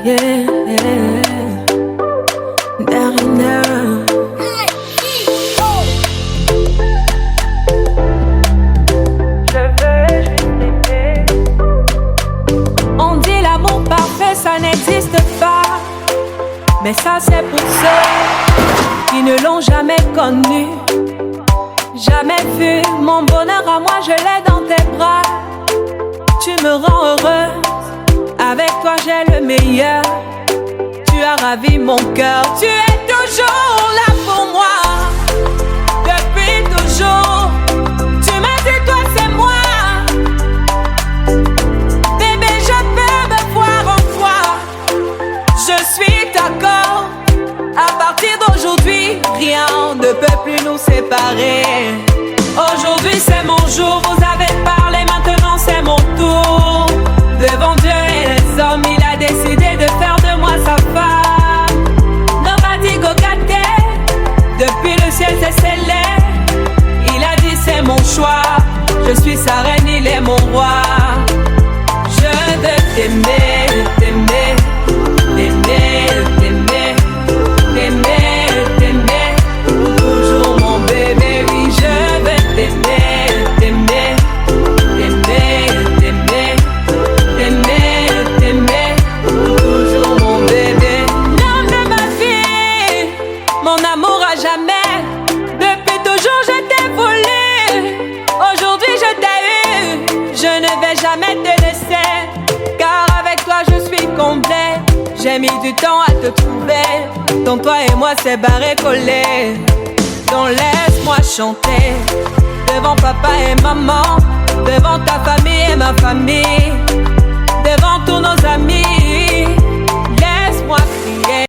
yeah. Darina. Je veux juste t'aimer. On dit l'amour parfait, ça n'existe pas. Mais ça c'est pour ceux qui ne l'ont jamais connu. Jamais vu mon bonheur à moi, je l'ai dans tes bras. Tu me rends heureuse, avec toi j'ai le meilleur. Tu as ravi mon cœur, tu es toujours là pour moi. Depuis toujours, tu m'as dit toi c'est moi. Bébé je peux me voir en toi. Je suis d'accord, à partir d'aujourd'hui, rien ne peut plus nous séparer. Aujourd'hui c'est mon jour, vous avez parlé, maintenant c'est mon tour. Devant Dieu et les hommes, il a décidé de faire de moi sa femme. Nobody go get it. Depuis le ciel c'est scellé. Il a dit c'est mon choix. Je suis sa reine, il est mon roi. Je veux t'aimer, t'aimer, t'aimer, t'aimer, t'aimer, t'aimer. Toujours mon bébé, oui je veux t'aimer, t'aimer, t'aimer, t'aimer. T'aimer, t'aimer, toujours mon bébé. L'homme de ma vie, mon amour à jamais. Depuis toujours je t'ai voulu. Aujourd'hui je t'ai eu. Je ne vais jamais te laisser, car avec toi je suis complet. J'ai mis du temps à te trouver. Dans toi et moi c'est barré collé. Donc laisse-moi chanter devant papa et maman, devant ta famille et ma famille, devant tous nos amis, laisse-moi crier.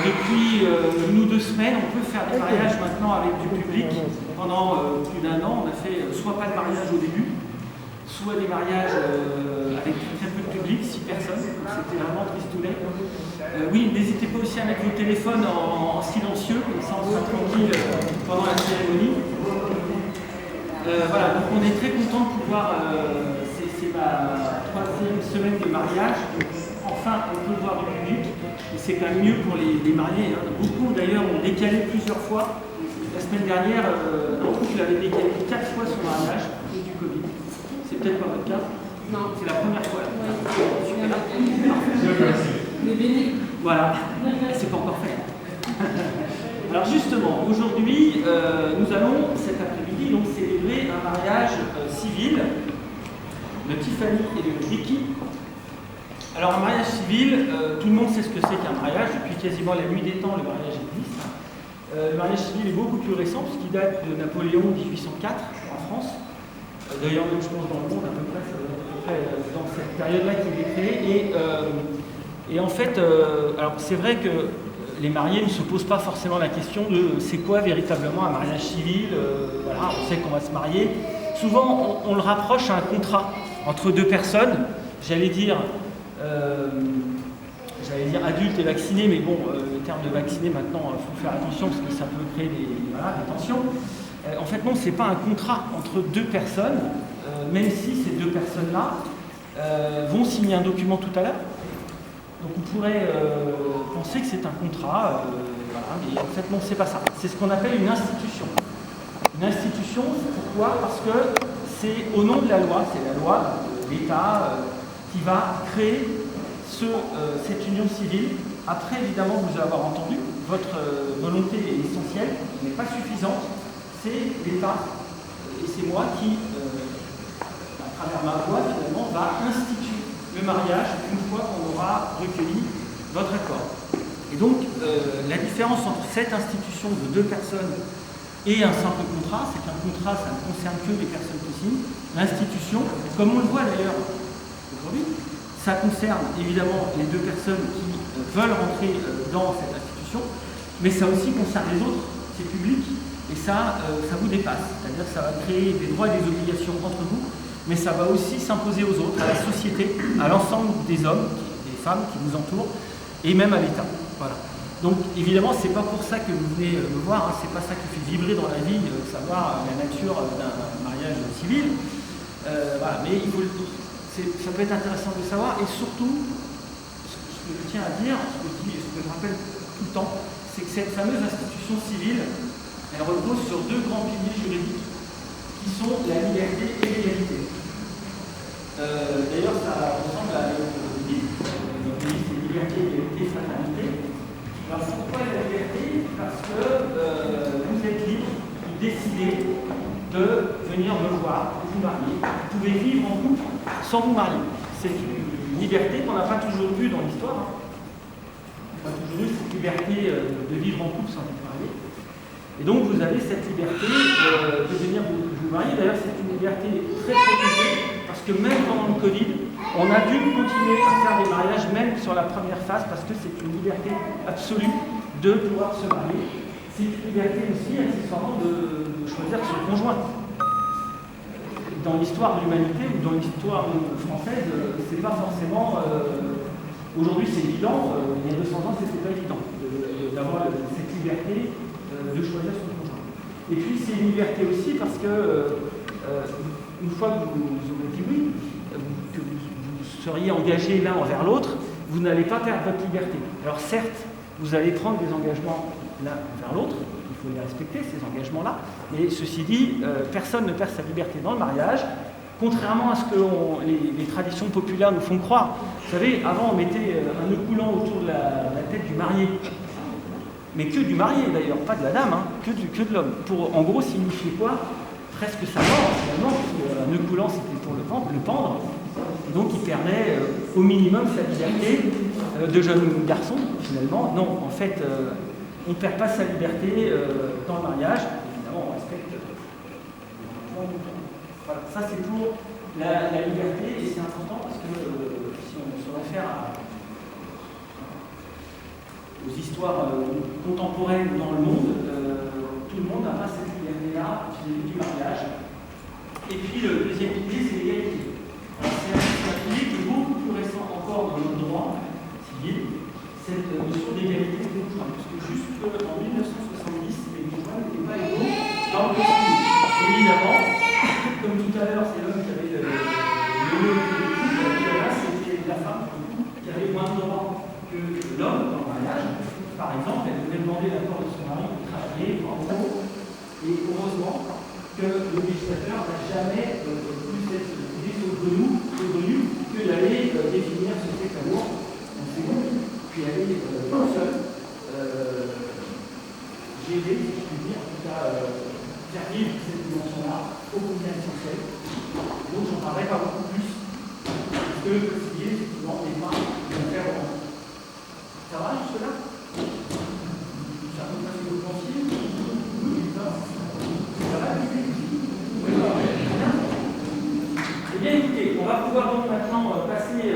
Depuis nous 2 semaines, on peut faire des mariages maintenant avec du public. Pendant plus d'1 an, on a fait soit pas de mariage au début, soit des mariages avec très peu de public, 6 personnes. C'était vraiment tristounet. Oui, n'hésitez pas aussi à mettre vos téléphones en silencieux, comme ça on sera tranquille pendant la cérémonie. Voilà, donc on est très content de pouvoir, c'est ma 3e semaine de mariage. Enfin, enfin on peut voir du public, et c'est quand même mieux pour les mariés. Hein. Beaucoup d'ailleurs ont décalé plusieurs fois. La semaine dernière, un couple avait décalé 4 fois son mariage à cause du Covid. C'est peut-être pas votre cas? Non. C'est la première fois. Oui. Voilà, c'est pas encore fait. Alors justement, aujourd'hui, nous allons cet après-midi donc célébrer un mariage civil de Tiffany et de Ricky. Alors un mariage civil, tout le monde sait ce que c'est qu'un mariage. Depuis quasiment la nuit des temps, le mariage existe. Le mariage civil est beaucoup plus récent puisqu'il date de Napoléon 1804 en France. D'ailleurs, même je pense dans le monde à peu près dans cette période-là qu'il est créé. Et en fait, alors c'est vrai que les mariés ne se posent pas forcément la question de c'est quoi véritablement un mariage civil. Voilà, on sait qu'on va se marier. Souvent, on le rapproche à un contrat entre deux personnes. J'allais dire adultes et vaccinés, mais bon, le terme de vacciné maintenant, il faut faire attention parce que ça peut créer des tensions. En fait, non, c'est pas un contrat entre deux personnes, même si ces deux personnes-là vont signer un document tout à l'heure. Donc on pourrait penser que c'est un contrat, voilà, mais en fait non, c'est pas ça. C'est ce qu'on appelle une institution. Une institution, pourquoi? Parce que c'est au nom de la loi, c'est la loi de l'État qui va créer cette union civile. Après, évidemment, vous allez avoir entendu, votre volonté est essentielle, mais pas suffisante. C'est l'État, et c'est moi qui, à travers ma voix, finalement, va instituer le mariage une fois qu'on aura recueilli votre accord. Et donc, la différence entre cette institution de deux personnes et un simple contrat, c'est qu'un contrat, ça ne concerne que les personnes qui signent. L'institution, comme on le voit d'ailleurs aujourd'hui, ça concerne évidemment les deux personnes qui veulent rentrer dans cette institution, mais ça aussi concerne les autres, c'est public, et ça vous dépasse. C'est-à-dire que ça va créer des droits et des obligations entre vous, mais ça va aussi s'imposer aux autres, à la société, à l'ensemble des hommes, des femmes qui vous entourent, et même à l'État. Voilà. Donc évidemment, c'est pas pour ça que vous venez me voir, hein, c'est pas ça qui fait vibrer dans la vie, savoir la nature d'un mariage civil. Voilà, mais ça peut être intéressant de savoir, et surtout, ce que je tiens à dire, ce que je rappelle tout le temps, c'est que cette fameuse institution civile, elle repose sur deux grands piliers juridiques qui sont la liberté et l'égalité. D'ailleurs, ça ressemble à notre livre, c'est liberté, égalité, fraternité. Alors pourquoi la liberté? Parce que vous êtes libre de décider de venir me voir, de vous marier. Vous pouvez vivre en couple sans vous marier. C'est une liberté qu'on n'a pas toujours eue dans l'histoire. On n'a pas toujours eu cette liberté de vivre en couple sans être marié. Et donc vous avez cette liberté de venir vous marier. D'ailleurs, c'est une liberté très protégée parce que même pendant le Covid, on a dû continuer à faire des mariages même sur la première phase parce que c'est une liberté absolue de pouvoir se marier. C'est une liberté aussi accessoirement de choisir son conjoint. Dans l'histoire de l'humanité ou dans l'histoire française, c'est pas forcément. Aujourd'hui, c'est évident. Il y a 200 ans, c'était pas évident d'avoir cette liberté de choisir son conjoint. Et puis, c'est une liberté aussi parce que une fois que vous aurez dit oui, que vous seriez engagés l'un envers l'autre, vous n'allez pas perdre votre liberté. Alors certes, vous allez prendre des engagements l'un envers l'autre, il faut les respecter, ces engagements-là, mais ceci dit, personne ne perd sa liberté dans le mariage, contrairement à ce que les traditions populaires nous font croire. Vous savez, avant on mettait un nœud coulant autour de la tête du marié, mais que du marié d'ailleurs, pas de la dame, hein, que de l'homme, pour en gros signifier quoi? Presque sa mort finalement, parce qu'un nœud coulant c'était pour le pendre, et donc il perdait au minimum sa liberté de jeune garçon finalement. Non, en fait, on ne perd pas sa liberté dans le mariage, évidemment on respecte. Voilà, ça c'est pour la liberté, et c'est important parce que si on se réfère aux histoires contemporaines dans le monde, tout le monde n'a pas cette liberté-là du mariage. Et puis le deuxième pilier, c'est l'égalité. C'est un pilier qui est beaucoup plus récent encore dans notre droit civil, cette notion d'égalité des conjoints. Parce que jusqu'en 1970, les conjoints n'étaient pas égaux dans le code civil. Évidemment, comme tout à l'heure, c'est l'homme qui avait le couple, là c'était la femme qui avait moins de droits. demander l'accord de son mari pour travailler, pour avoir. Et heureusement que le législateur n'a jamais plus cette idée saugrenue que d'aller définir ce qu'est l'amour en second, puis aller tout seul gérer, si je puis dire, en tout cas faire vivre cette dimension-là, au combien essentielle. Donc j'en parlerai pas beaucoup plus, parce que le civil, effectivement, n'est pas de faire vraiment. Ça va jusque-là? Ça va pas ce que vous pensiez? Ça va? Eh bien écoutez, on va pouvoir donc maintenant passer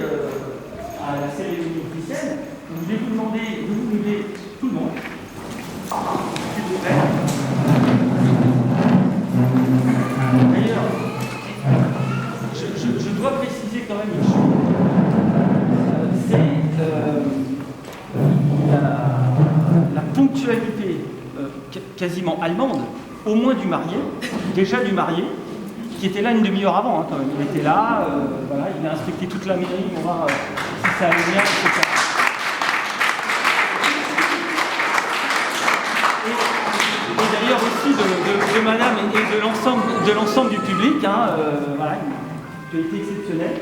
à la cérémonie officielle. Donc, je vais vous demander de vous lever tout le monde. S'il vous plaît. D'ailleurs, je dois préciser quand même une chose. C'est la ponctualité quasiment allemande, au moins du marié, déjà du marié, qui était là une demi-heure avant, hein, quand même. Il était là, voilà, il a inspecté toute la mairie pour voir si ça allait bien, etc. Et d'ailleurs aussi de madame et de l'ensemble du public, hein, voilà, une qualité exceptionnelle.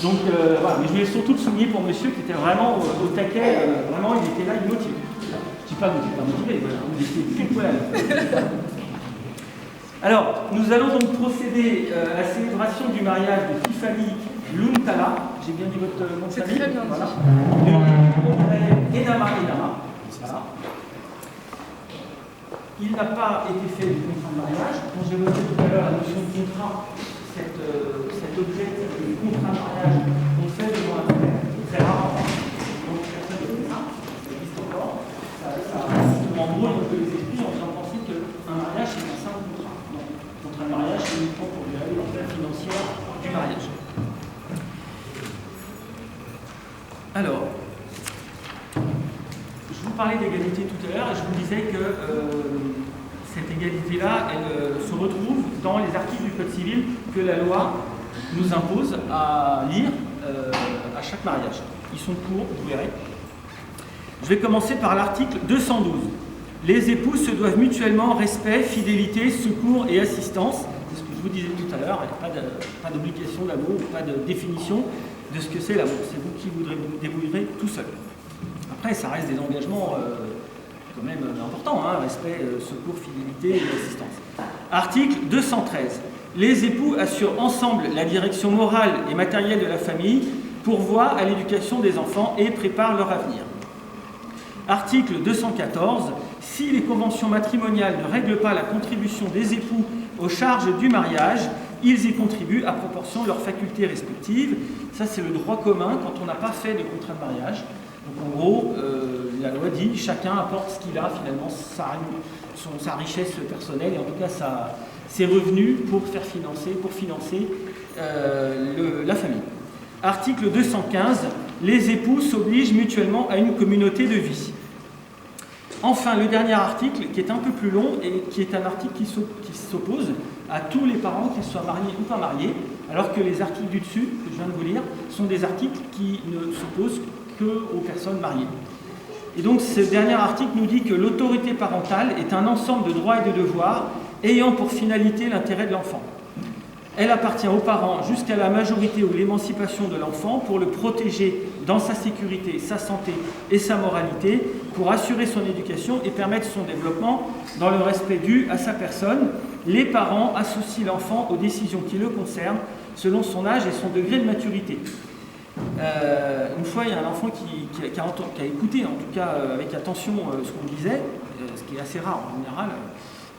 Donc voilà, mais je voulais surtout le souligner pour monsieur qui était vraiment au taquet, vraiment il était là, il motive. Je ne dis pas que vous n'êtes pas motivé, vous étiez pile poil. Alors, nous allons donc procéder à la célébration du mariage de Tiffany Luntala. J'ai bien dit votre nom de famille. Très bien. Voilà. De Enama. Voilà. Il n'a pas été fait de contrat de mariage. Quand j'ai évoqué tout à l'heure la notion de contrat, cet objet de contrat de mariage, on fait devant un frère, très rare. Donc, personne ne fait ça. Ça existe encore. En gros, on peut les expliquer en faisant penser qu'un mariage, c'est un simple contrat. Non. Un contrat de mariage, c'est uniquement pour gérer l'entrée financière du mariage. Alors, je vous parlais d'égalité tout à l'heure et je vous disais que cette égalité-là, elle se retrouve dans les articles du Code civil que la loi nous impose à lire à chaque mariage. Ils sont courts, vous verrez. Je vais commencer par l'article 212. Les époux se doivent mutuellement respect, fidélité, secours et assistance. C'est ce que je vous disais tout à l'heure, il n'y a pas d'obligation d'amour, pas de définition de ce que c'est l'amour. C'est vous qui vous débrouillerez tout seul. Après, ça reste des engagements quand même importants, hein, respect, secours, fidélité et assistance. Article 213. Les époux assurent ensemble la direction morale et matérielle de la famille, pourvoient à l'éducation des enfants et préparent leur avenir. Article 214. Si les conventions matrimoniales ne règlent pas la contribution des époux aux charges du mariage, ils y contribuent à proportion de leurs facultés respectives. Ça, c'est le droit commun quand on n'a pas fait de contrat de mariage. Donc en gros, la loi dit chacun apporte ce qu'il a finalement, sa richesse personnelle et en tout cas ses revenus pour financer la famille. Article 215. Les époux s'obligent mutuellement à une communauté de vie. Enfin, le dernier article, qui est un peu plus long et qui est un article qui s'oppose à tous les parents, qu'ils soient mariés ou pas mariés, alors que les articles du dessus, que je viens de vous lire, sont des articles qui ne s'opposent qu'aux personnes mariées. Et donc, ce dernier article nous dit que l'autorité parentale est un ensemble de droits et de devoirs ayant pour finalité l'intérêt de l'enfant. Elle appartient aux parents jusqu'à la majorité ou l'émancipation de l'enfant pour le protéger dans sa sécurité, sa santé et sa moralité, pour assurer son éducation et permettre son développement dans le respect dû à sa personne. Les parents associent l'enfant aux décisions qui le concernent selon son âge et son degré de maturité. Une fois, il y a un enfant qui a écouté, en tout cas avec attention, ce qu'on disait, ce qui est assez rare en général,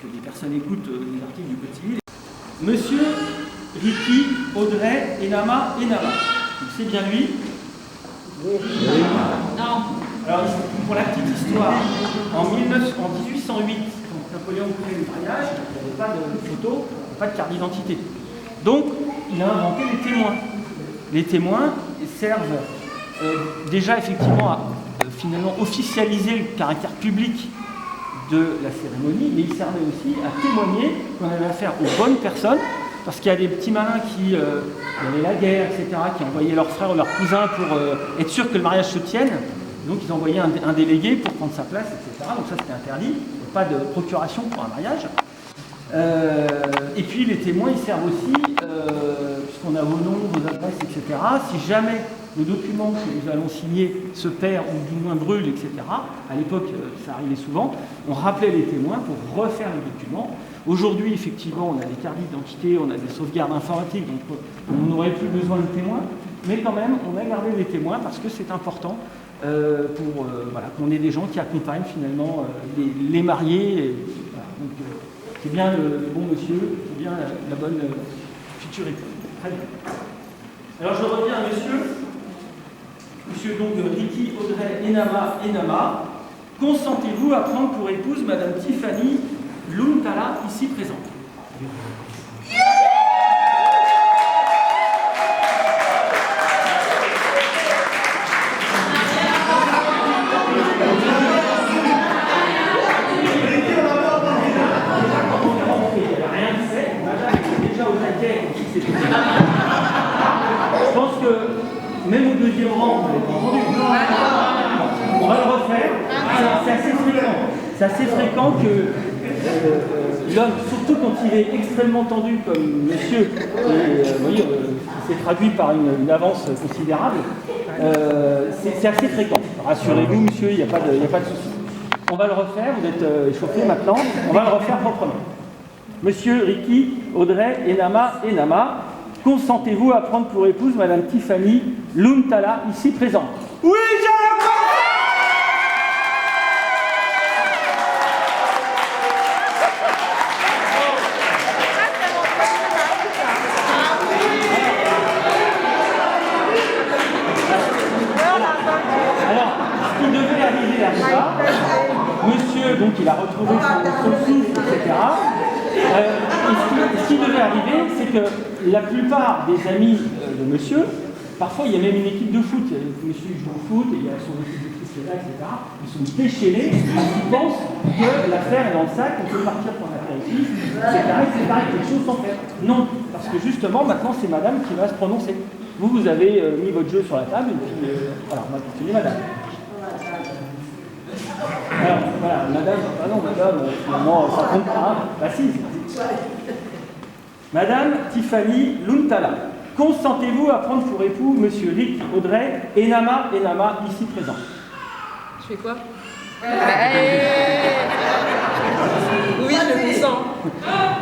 que les personnes écoutent les articles du Code civil. Monsieur Ricky, Audrey, Enama. C'est bien lui? Oui. Non. Alors, pour la petite histoire, en 1808, quand Napoléon crée le mariage, il n'y avait pas de photo, pas de carte d'identité. Donc, il a inventé les témoins. Les témoins servent déjà effectivement à finalement officialiser le caractère public de la cérémonie, mais ils servaient aussi à témoigner qu'on avait affaire aux bonnes personnes, parce qu'il y a des petits malins qui avaient la guerre, etc., qui envoyaient leurs frères ou leurs cousins pour être sûr que le mariage se tienne. Donc ils envoyaient un délégué pour prendre sa place, etc. Donc ça c'était interdit, pas de procuration pour un mariage. Et puis les témoins ils servent aussi, puisqu'on a vos noms, vos adresses, etc. Si jamais le document que nous allons signer se perd ou du moins brûle, etc. À l'époque, ça arrivait souvent, on rappelait les témoins pour refaire le document. Aujourd'hui, effectivement, on a des cartes d'identité, on a des sauvegardes informatiques, donc on n'aurait plus besoin de témoins, mais quand même, on a gardé les témoins parce que c'est important pour voilà, qu'on ait des gens qui accompagnent finalement les mariés. Et, voilà, donc, c'est bien le bon monsieur, c'est bien la bonne future épouse. Très bien. Alors je reviens à monsieur donc Ricky Audrey Enama. Consentez-vous à prendre pour épouse Madame Tiffany Luntala, ici présente? Je pense que même au deuxième rang, vous n'avez pas entendu. On va le refaire. C'est assez fréquent. C'est assez fréquent que l'homme, surtout quand il est extrêmement tendu comme monsieur, et vous voyez, c'est traduit par une avance considérable, c'est assez fréquent. Rassurez-vous, monsieur, il n'y a pas de souci. On va le refaire, vous êtes échauffé maintenant, on va le refaire proprement. Monsieur Ricky Audrey Enama, consentez-vous à prendre pour épouse Madame Tiffany Luntala, ici présente? Oui, Alors, ce qui devait arriver à ça, monsieur, donc il a retrouvé son souffle, etc. Ce qui devait arriver, c'est que la plupart des amis de monsieur, parfois il y a même une équipe de foot, monsieur joue au foot, et il y a son équipe de foot qui est là, etc. Ils sont déchaînés, ils pensent que l'affaire est dans le sac, on peut partir pour l'apéritif, etc. Quelque chose sans faire. Non, parce que justement, maintenant c'est madame qui va se prononcer. Vous avez mis votre jeu sur la table, et puis voilà, on va continuer, madame. Alors, voilà, madame, ah non, madame, finalement, ça compte pas, assise. Madame Tiffany Luntala, consentez-vous à prendre pour époux monsieur Ricky Audrey Enama, ici présent? Je fais quoi? Oui, je consens.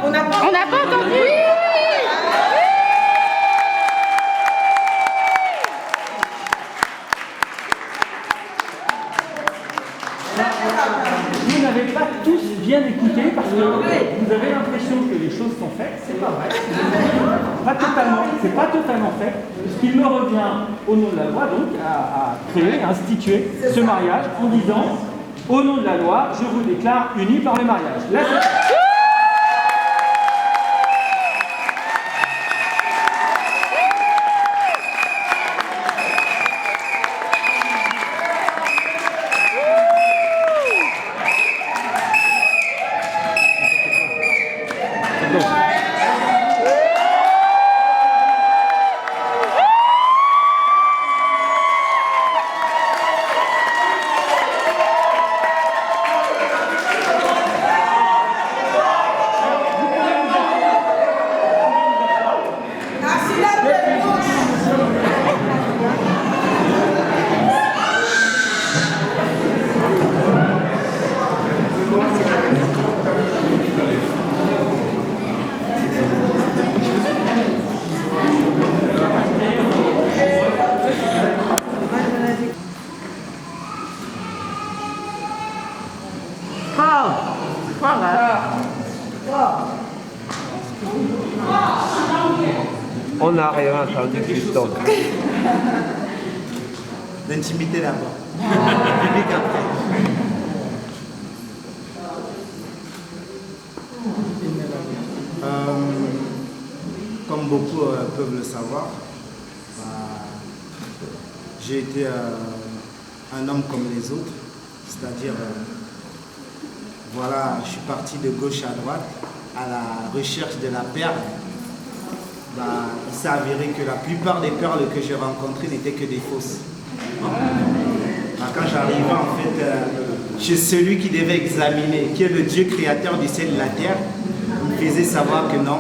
On n'a pas entendu. Vous n'avez pas tous bien écouté parce que vous avez l'impression que les choses sont faites, c'est pas vrai. C'est pas totalement fait. Ce qu'il me revient au nom de la loi donc à créer, à instituer ce mariage en disant au nom de la loi, je vous déclare unis par le mariage. Là, On n'a rien entendu, Christophe. L'intimité d'abord. Le public après. Comme beaucoup peuvent le savoir, j'ai été un homme comme les autres, c'est-à-dire, voilà, je suis parti de gauche à droite à la recherche de la perle. Il s'est avéré que la plupart des perles que j'ai rencontrées n'étaient que des fausses. Quand j'arrivais en fait chez celui qui devait examiner, qui est le Dieu créateur du ciel et de la terre, il me faisait savoir que non,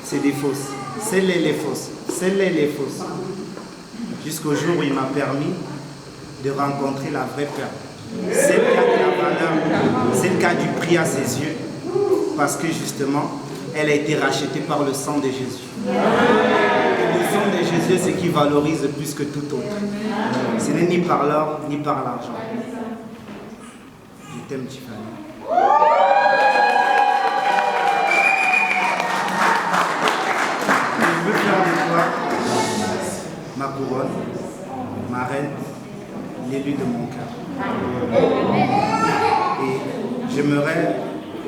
c'est des fausses. Celle-là, elle est fausse. Celle-là, elle est fausse. Jusqu'au jour où il m'a permis de rencontrer la vraie perle. Celle qui a de la valeur, celle qui a du prix à ses yeux, parce que justement, elle a été rachetée par le sang de Jésus. Et le sang de Jésus, c'est ce qui valorise plus que tout autre. Ce n'est ni par l'or, ni par l'argent. Je t'aime, Tiffany. Je veux faire de toi ma couronne, ma reine, l'élu de mon cœur. Et j'aimerais,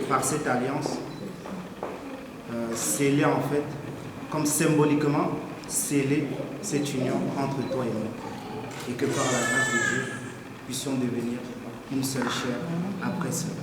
par cette alliance, sceller en fait, comme symboliquement, sceller cette union entre toi et moi. Et que par la grâce de Dieu, puissions devenir une seule chair après cela.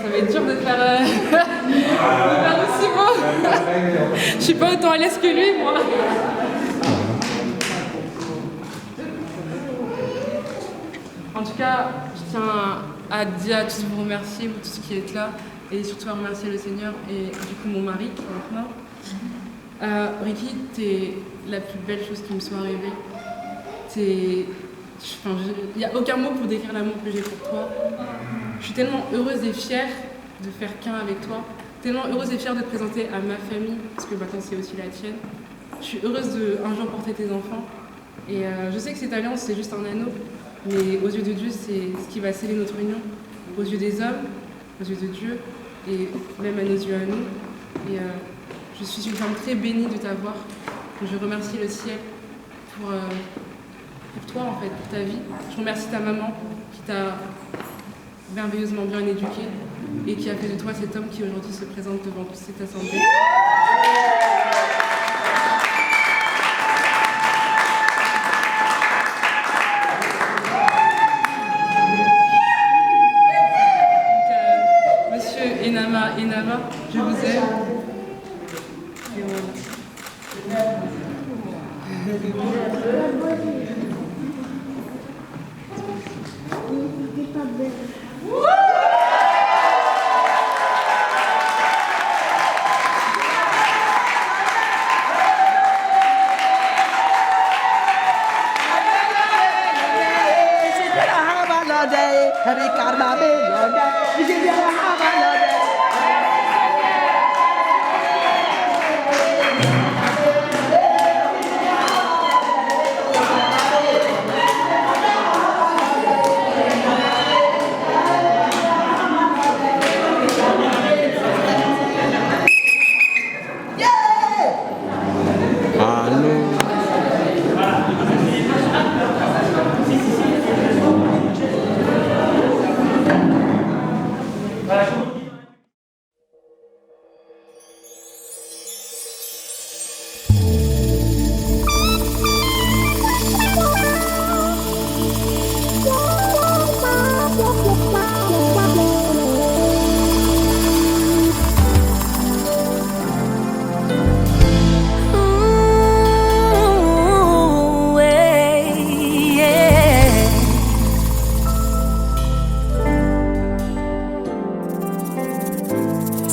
Ça va être dur de faire, aussi beau. Je suis pas autant à l'aise que lui, moi. En tout cas, je tiens à tous vous remercier, vous tous qui êtes là, et surtout à remercier le Seigneur et du coup mon mari qui est maintenant. Ricky, t'es la plus belle chose qui me soit arrivée. Il n'y a aucun mot pour décrire l'amour que j'ai pour toi. Je suis tellement heureuse et fière de faire qu'un avec toi. Tellement heureuse et fière de te présenter à ma famille, parce que maintenant c'est aussi la tienne. Je suis heureuse de un jour porter tes enfants. Et je sais que cette alliance c'est juste un anneau, mais aux yeux de Dieu c'est ce qui va sceller notre union. Aux yeux des hommes, aux yeux de Dieu, et même à nos yeux à nous. Et je suis une femme très bénie de t'avoir. Je remercie le ciel pour toi en fait, pour ta vie. Je remercie ta maman qui t'a merveilleusement bien éduquée et qui a fait de toi cet homme qui aujourd'hui se présente devant toute cette assemblée. Donc, monsieur Enama, je vous aime. Et voilà.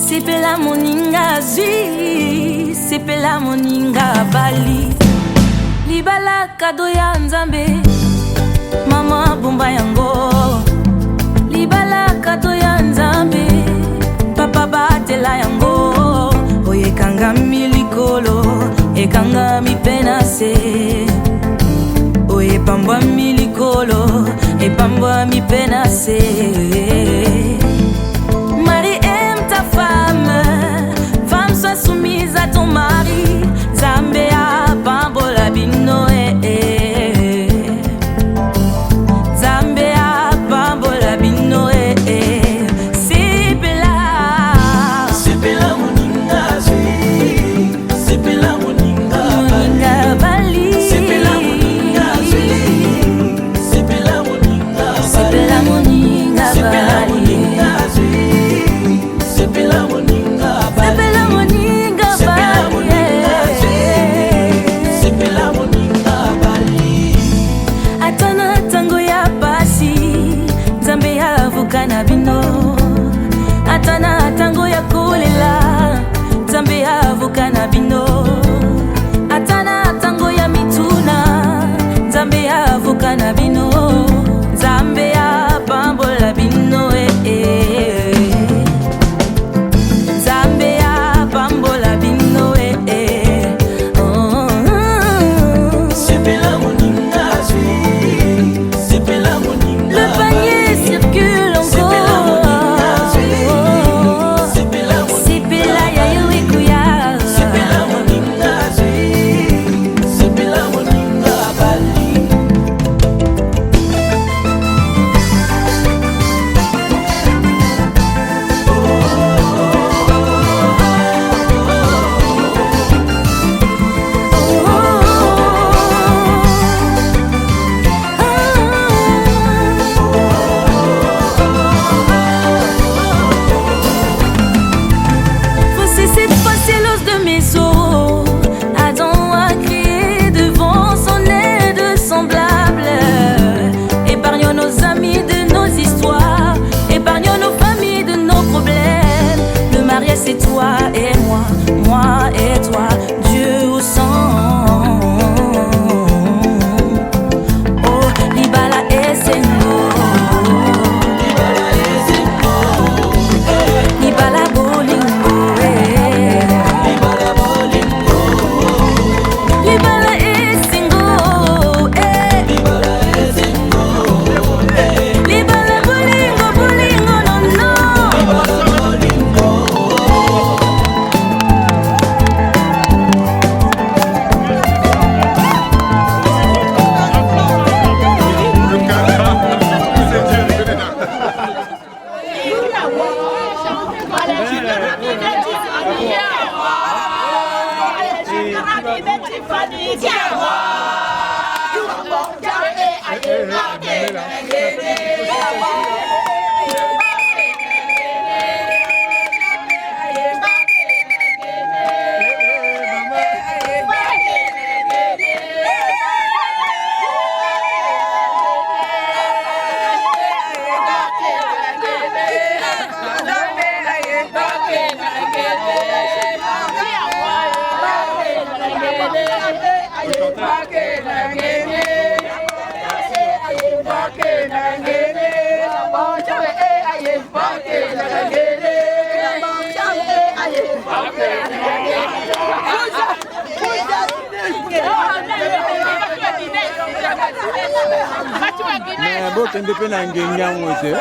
Sepela moninga zwi, sepela moninga bali. Libala kado ya Nzambe, mama bomba yango. Libala kado ya Nzambe, papa batela yango. Oye kanga milikolo, ekanga mipenase. Oye pambwa milikolo, epambwa mipenase. Marie aime ta femme, femme sois soumise. Mais bon, tu peux n'en gagner aussi.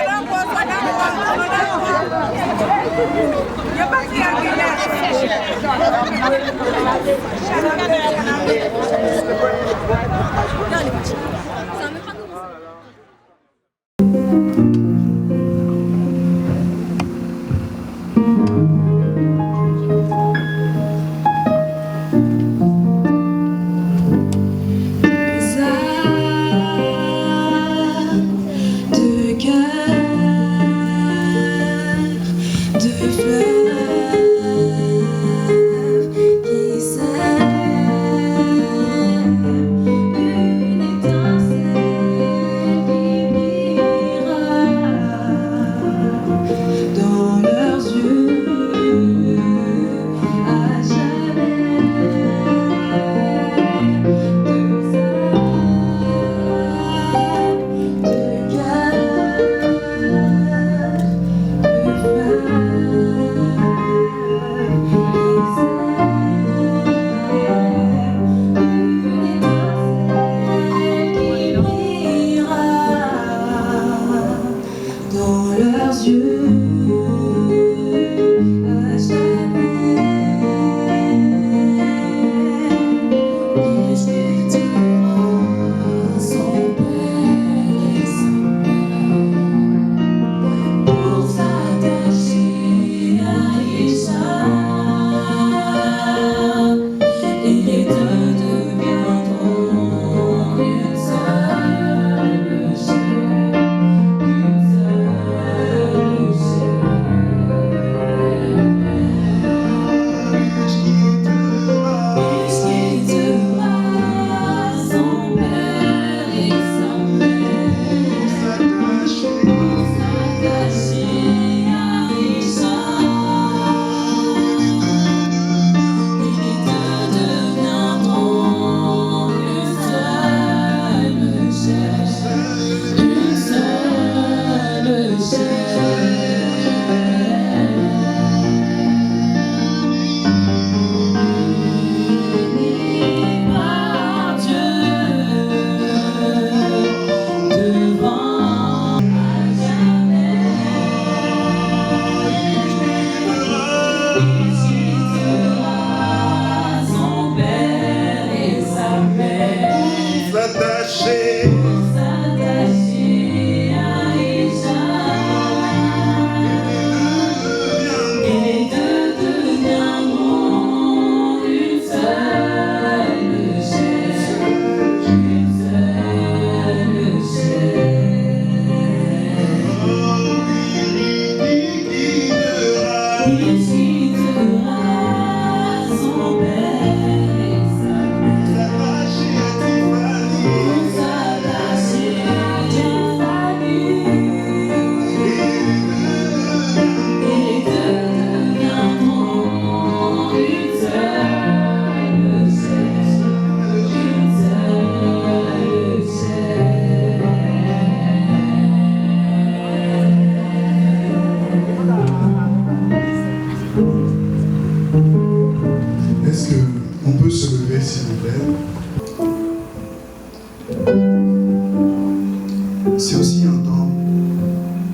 C'est aussi un temps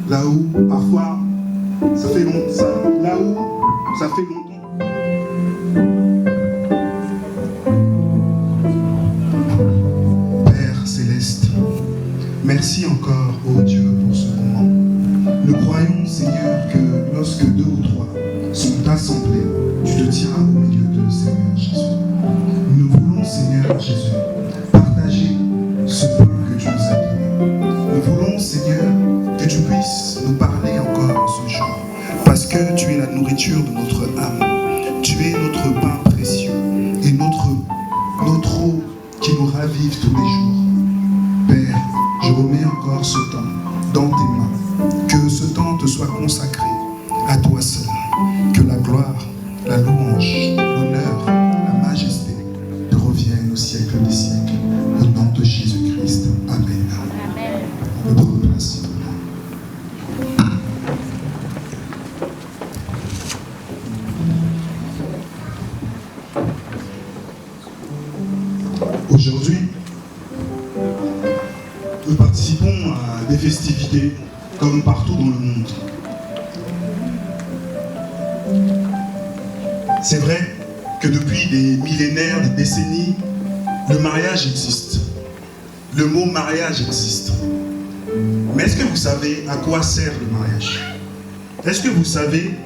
là où parfois ça fait longtemps, là où ça fait longtemps. Père céleste, merci encore, ô Dieu, pour ce moment. Nous croyons, Seigneur, que lorsque 2 ou 3 sont assemblés, tu te tiens au milieu d'eux, Seigneur Jésus. Nous voulons, Seigneur, Seigneur Jésus, partager ce pain que tu nous as donné. Nous voulons, Seigneur, que tu puisses nous parler encore ce jour, parce que tu es la nourriture de notre âme. Tu es notre pain précieux et notre eau qui nous ravive tous les jours. Père, je remets encore ce temps dans tes mains. Que ce temps te soit consacré à toi seul. Que la gloire, la louange, l'honneur, la majesté te reviennent au siècle des siècles. Au nom de Jésus-Christ. Amen. Amen. On peut prendre place. Aujourd'hui, nous participons à des festivités comme partout dans le monde. C'est vrai que depuis des millénaires, des décennies, le mariage existe. Le mot mariage existe. Mais est-ce que vous savez à quoi sert le mariage? Est-ce que vous savez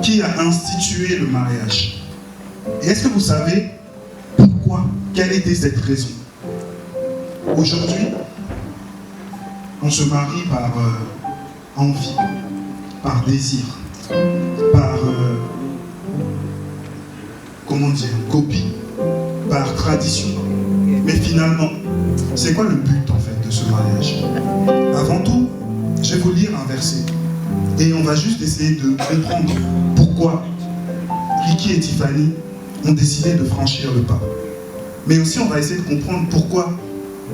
qui a institué le mariage? Et est-ce que vous savez pourquoi? Quelle était cette raison? Aujourd'hui, on se marie par envie, par désir, par comment dire, copie, par tradition. Mais finalement, c'est quoi le but en fait de ce mariage? Avant tout, je vais vous lire un verset et on va juste essayer de comprendre pourquoi Ricky et Tiffany ont décidé de franchir le pas. Mais aussi on va essayer de comprendre pourquoi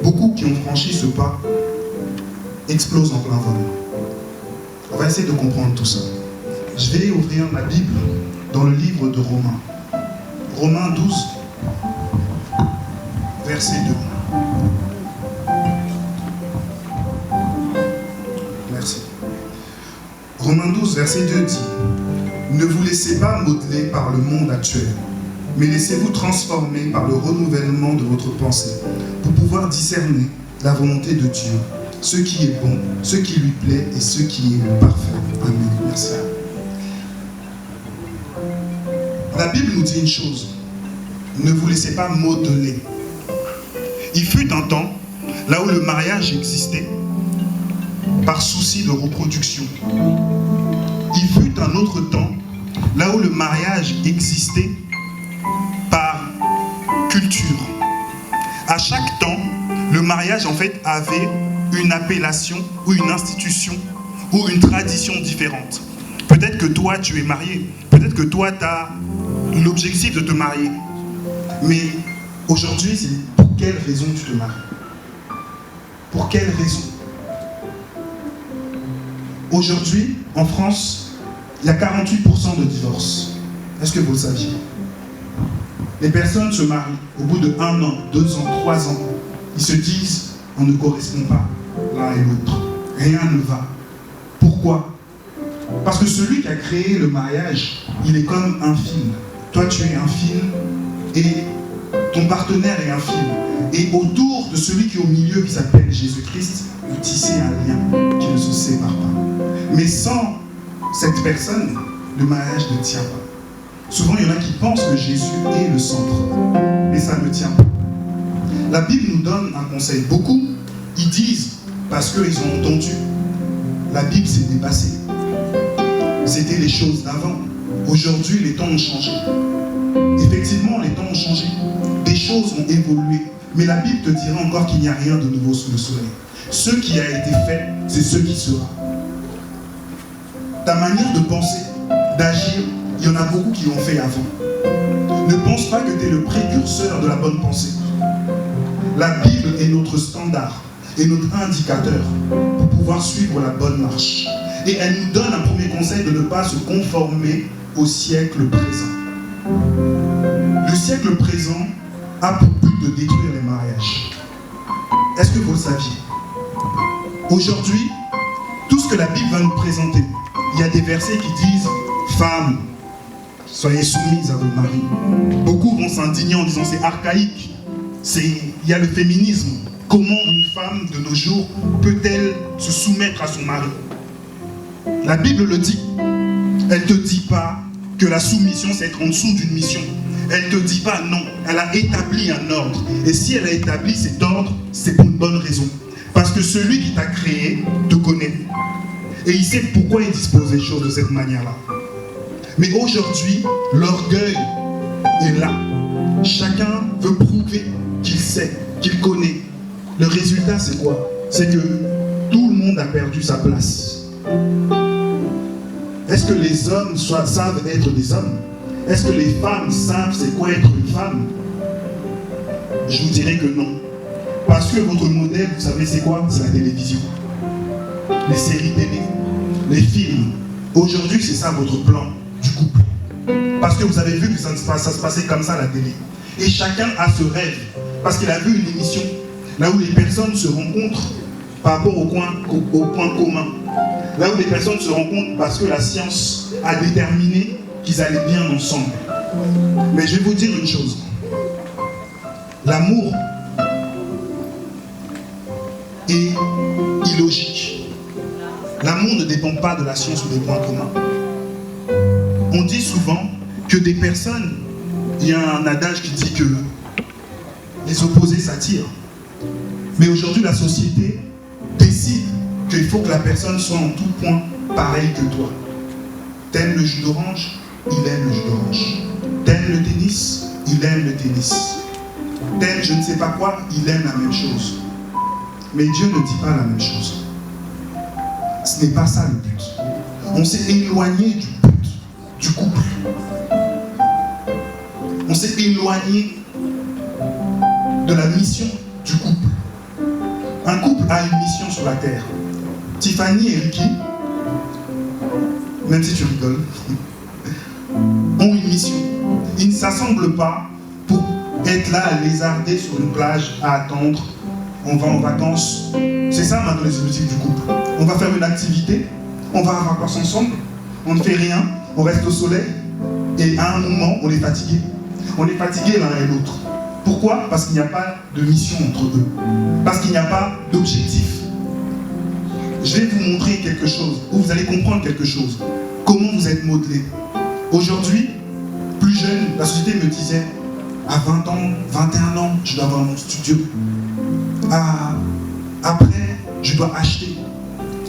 beaucoup qui ont franchi ce pas explosent en plein vol. On va essayer de comprendre tout ça. Je vais ouvrir la Bible dans le livre de Romains. Romains 12, verset 2. Merci. Romains 12, verset 2 dit: ne vous laissez pas modeler par le monde actuel, mais laissez-vous transformer par le renouvellement de votre pensée, pour pouvoir discerner la volonté de Dieu, ce qui est bon, ce qui lui plaît et ce qui est parfait. Amen. Merci. La Bible nous dit une chose: ne vous laissez pas modeler. Il fut un temps, là où le mariage existait, par souci de reproduction. Il fut un autre temps, là où le mariage existait par culture. À chaque temps, le mariage en fait avait une appellation ou une institution ou une tradition différente. Peut-être que toi tu es marié, peut-être que toi tu as l'objectif de te marier. Mais aujourd'hui, c'est pour quelle raison tu te maries? Pour quelle raison? Aujourd'hui, en France, il y a 48% de divorces. Est-ce que vous le saviez? Les personnes se marient au bout de 1 an, 2 ans, 3 ans. Ils se disent, on ne correspond pas l'un et l'autre. Rien ne va. Pourquoi? Parce que celui qui a créé le mariage, il est comme un fil. Toi, tu es un fil et ton partenaire est un fil. Et autour de celui qui est au milieu, qui s'appelle Jésus-Christ, vous tissez un lien qui ne se sépare pas. Mais sans cette personne, le mariage ne tient pas. Souvent, il y en a qui pensent que Jésus est le centre. Mais ça ne tient pas. La Bible nous donne un conseil. Beaucoup, ils disent, parce qu'ils ont entendu, la Bible s'est dépassée. C'était les choses d'avant. Aujourd'hui, les temps ont changé. Effectivement, les temps ont changé. Des choses ont évolué. Mais la Bible te dira encore qu'il n'y a rien de nouveau sous le soleil. Ce qui a été fait, c'est ce qui sera. Ta manière de penser, d'agir, il y en a beaucoup qui l'ont fait avant. Ne pense pas que tu es le précurseur de la bonne pensée. La Bible est notre standard et notre indicateur pour pouvoir suivre la bonne marche. Et elle nous donne un premier conseil de ne pas se conformer au siècle présent. Le siècle présent a pour but de détruire les mariages. Est-ce que vous le saviez? Aujourd'hui, tout ce que la Bible va nous présenter, il y a des versets qui disent « Femmes, soyez soumises à vos maris ». Beaucoup vont s'indigner en disant « c'est archaïque ». Il y a le féminisme. Comment une femme de nos jours peut-elle se soumettre à son mari? La Bible le dit. Elle ne te dit pas que la soumission, c'est être en dessous d'une mission. Elle ne te dit pas non, elle a établi un ordre. Et si elle a établi cet ordre, c'est pour une bonne raison. Parce que celui qui t'a créé te connaît. Et il sait pourquoi il dispose des choses de cette manière-là. Mais aujourd'hui, l'orgueil est là. Chacun veut prouver qu'il sait, qu'il connaît. Le résultat, c'est quoi? C'est que tout le monde a perdu sa place. Est-ce que les hommes savent être des hommes? Est-ce que les femmes savent c'est quoi être une femme? Je vous dirais que non. Parce que votre modèle, vous savez c'est quoi? C'est la télévision. Les séries télé, les films. Aujourd'hui, c'est ça votre plan du couple. Parce que vous avez vu que ça se passait comme ça à la télé. Et chacun a ce rêve. Parce qu'il a vu une émission là où les personnes se rencontrent par rapport au point commun. Là où les personnes se rencontrent parce que la science a déterminé qu'ils allaient bien ensemble. Mais je vais vous dire une chose. L'amour est illogique. L'amour ne dépend pas de la science ou des points communs. On dit souvent que des personnes, il y a un adage qui dit que les opposés s'attirent. Mais aujourd'hui, la société décide qu'il faut que la personne soit en tout point pareil que toi. T'aimes le jus d'orange, il aime le jus d'orange. T'aimes le tennis, il aime le tennis. T'aimes je ne sais pas quoi, il aime la même chose. Mais Dieu ne dit pas la même chose. Ce n'est pas ça le but. On s'est éloigné du but du couple. On s'est éloigné de la mission du couple. Un couple a une mission sur la terre. Tiffany et Ricky, même si tu rigoles, ont une mission. Ils ne s'assemblent pas pour être là à lézarder sur une plage, à attendre. On va en vacances. C'est ça maintenant les objectifs du couple. On va faire une activité, on va en vacances ensemble, on ne fait rien, on reste au soleil, et à un moment, on est fatigué. On est fatigué l'un et l'autre. Pourquoi? Parce qu'il n'y a pas de mission entre eux. Parce qu'il n'y a pas d'objectif. Je vais vous montrer quelque chose, où vous allez comprendre quelque chose. Comment vous êtes modelé. Aujourd'hui, plus jeune, la société me disait, à 20 ans, 21 ans, je dois avoir mon studio. Après, je dois acheter.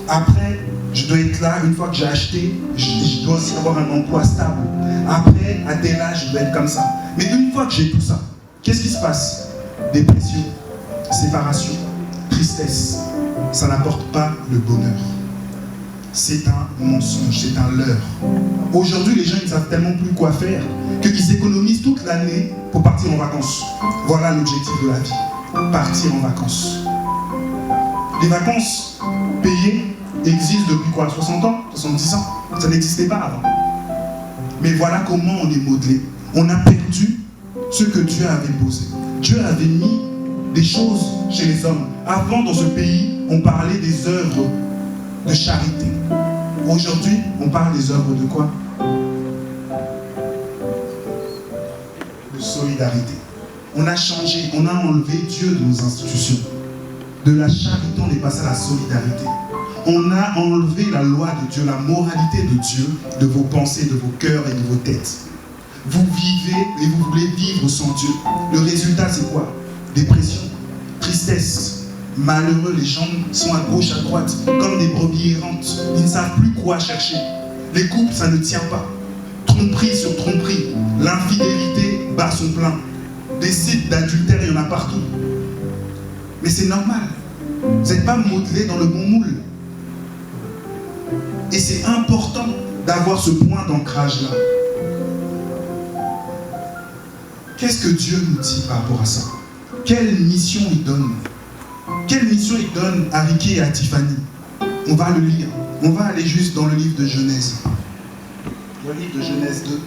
Après, je dois être là, une fois que j'ai acheté, je dois aussi avoir un emploi stable. Après, à tel âge, je dois être comme ça. Mais une fois que j'ai tout ça, qu'est-ce qui se passe? Dépression, séparation, tristesse. Ça n'apporte pas le bonheur. C'est un mensonge, c'est un leurre. Aujourd'hui, les gens ne savent tellement plus quoi faire qu'ils économisent toute l'année pour partir en vacances. Voilà l'objectif de la vie, partir en vacances. Les vacances payées existent depuis quoi? 60 ans? 70 ans? Ça n'existait pas avant. Mais voilà comment on est modelé. On a perdu ce que Dieu avait posé. Dieu avait mis des choses chez les hommes. Avant, dans ce pays, on parlait des œuvres de charité. Aujourd'hui, on parle des œuvres de quoi? De solidarité. On a changé, on a enlevé Dieu de nos institutions. De la charité, on est passé à la solidarité. On a enlevé la loi de Dieu, la moralité de Dieu, de vos pensées, de vos cœurs et de vos têtes. Vous vivez et vous voulez vivre sans Dieu. Le résultat, c'est quoi? Dépression, tristesse, malheureux. Les gens sont à gauche, à droite, comme des brebis errantes. Ils ne savent plus quoi chercher. Les couples, ça ne tient pas. Tromperie sur tromperie. L'infidélité bat son plein. Des sites d'adultère, il y en a partout. Mais c'est normal. Vous n'êtes pas modelé dans le bon moule. Et c'est important d'avoir ce point d'ancrage-là. Qu'est-ce que Dieu nous dit par rapport à ça? Quelle mission il donne? Quelle mission il donne à Ricky et à Tiffany? On va le lire. On va aller juste dans le livre de Genèse. Le livre de Genèse 2.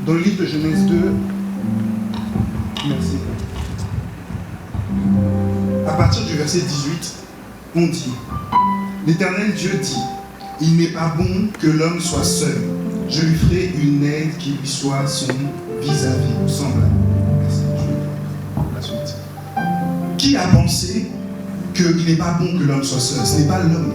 Dans le livre de Genèse 2, merci. À partir du verset 18, on dit, l'Éternel Dieu dit, il n'est pas bon que l'homme soit seul. Je lui ferai une aide qui lui soit son vis-à-vis ou semblable. Merci. suite. Qui a pensé qu'il n'est pas bon que l'homme soit seul? Ce n'est pas l'homme.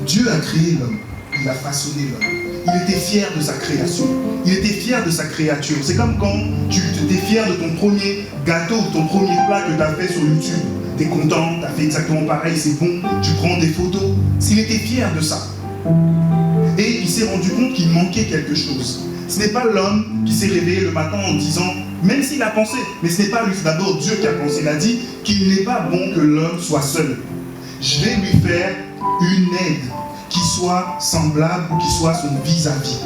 Dieu a créé l'homme. Il a façonné l'homme. Il était fier de sa création. Il était fier de sa créature. C'est comme quand tu étais fier de ton premier gâteau ou ton premier plat que tu as fait sur YouTube. Tu es content, tu as fait exactement pareil, c'est bon, tu prends des photos. S'il était fier de ça. Et il s'est rendu compte qu'il manquait quelque chose. Ce n'est pas l'homme qui s'est réveillé le matin en disant, même s'il a pensé, mais ce n'est pas lui, c'est d'abord Dieu qui a pensé. Il a dit qu'il n'est pas bon que l'homme soit seul. Je vais lui faire une aide qui soit semblable ou qui soit son vis-à-vis.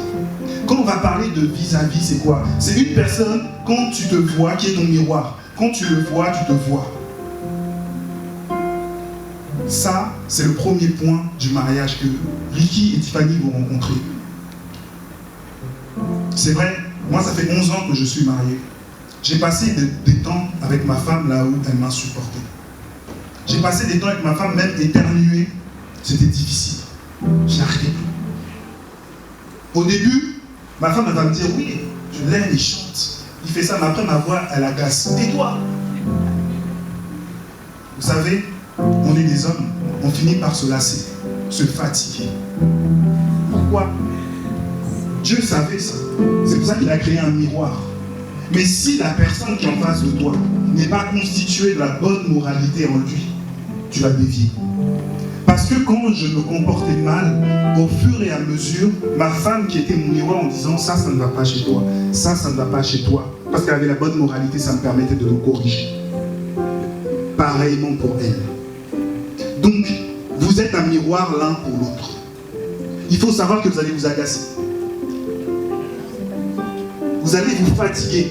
Quand on va parler de vis-à-vis, c'est quoi? C'est une personne, quand tu te vois, qui est ton miroir. Quand tu le vois, tu te vois. Ça, c'est le premier point du mariage que Ricky et Tiffany vont rencontrer. C'est vrai, moi ça fait 11 ans que je suis marié. J'ai passé des temps avec ma femme là où elle m'a supporté. J'ai passé des temps avec ma femme, même éternuer, c'était difficile. Je n'arrivais plus. Au début, ma femme elle va me dire oui, je l'aime, il chante. Il fait ça, mais après ma voix, elle agace. Tais-toi. Vous savez, on est des hommes, on finit par se lasser, se fatiguer. Pourquoi? Dieu savait ça. C'est pour ça qu'il a créé un miroir. Mais si la personne qui est en face de toi n'est pas constituée de la bonne moralité en lui, tu vas dévier. Parce que quand je me comportais mal, au fur et à mesure, ma femme qui était mon miroir en disant ça, ça ne va pas chez toi, ça ne va pas chez toi, parce qu'elle avait la bonne moralité, ça me permettait de le corriger. Pareillement pour elle. Donc, vous êtes un miroir l'un pour l'autre. Il faut savoir que vous allez vous agacer. Vous allez vous fatiguer.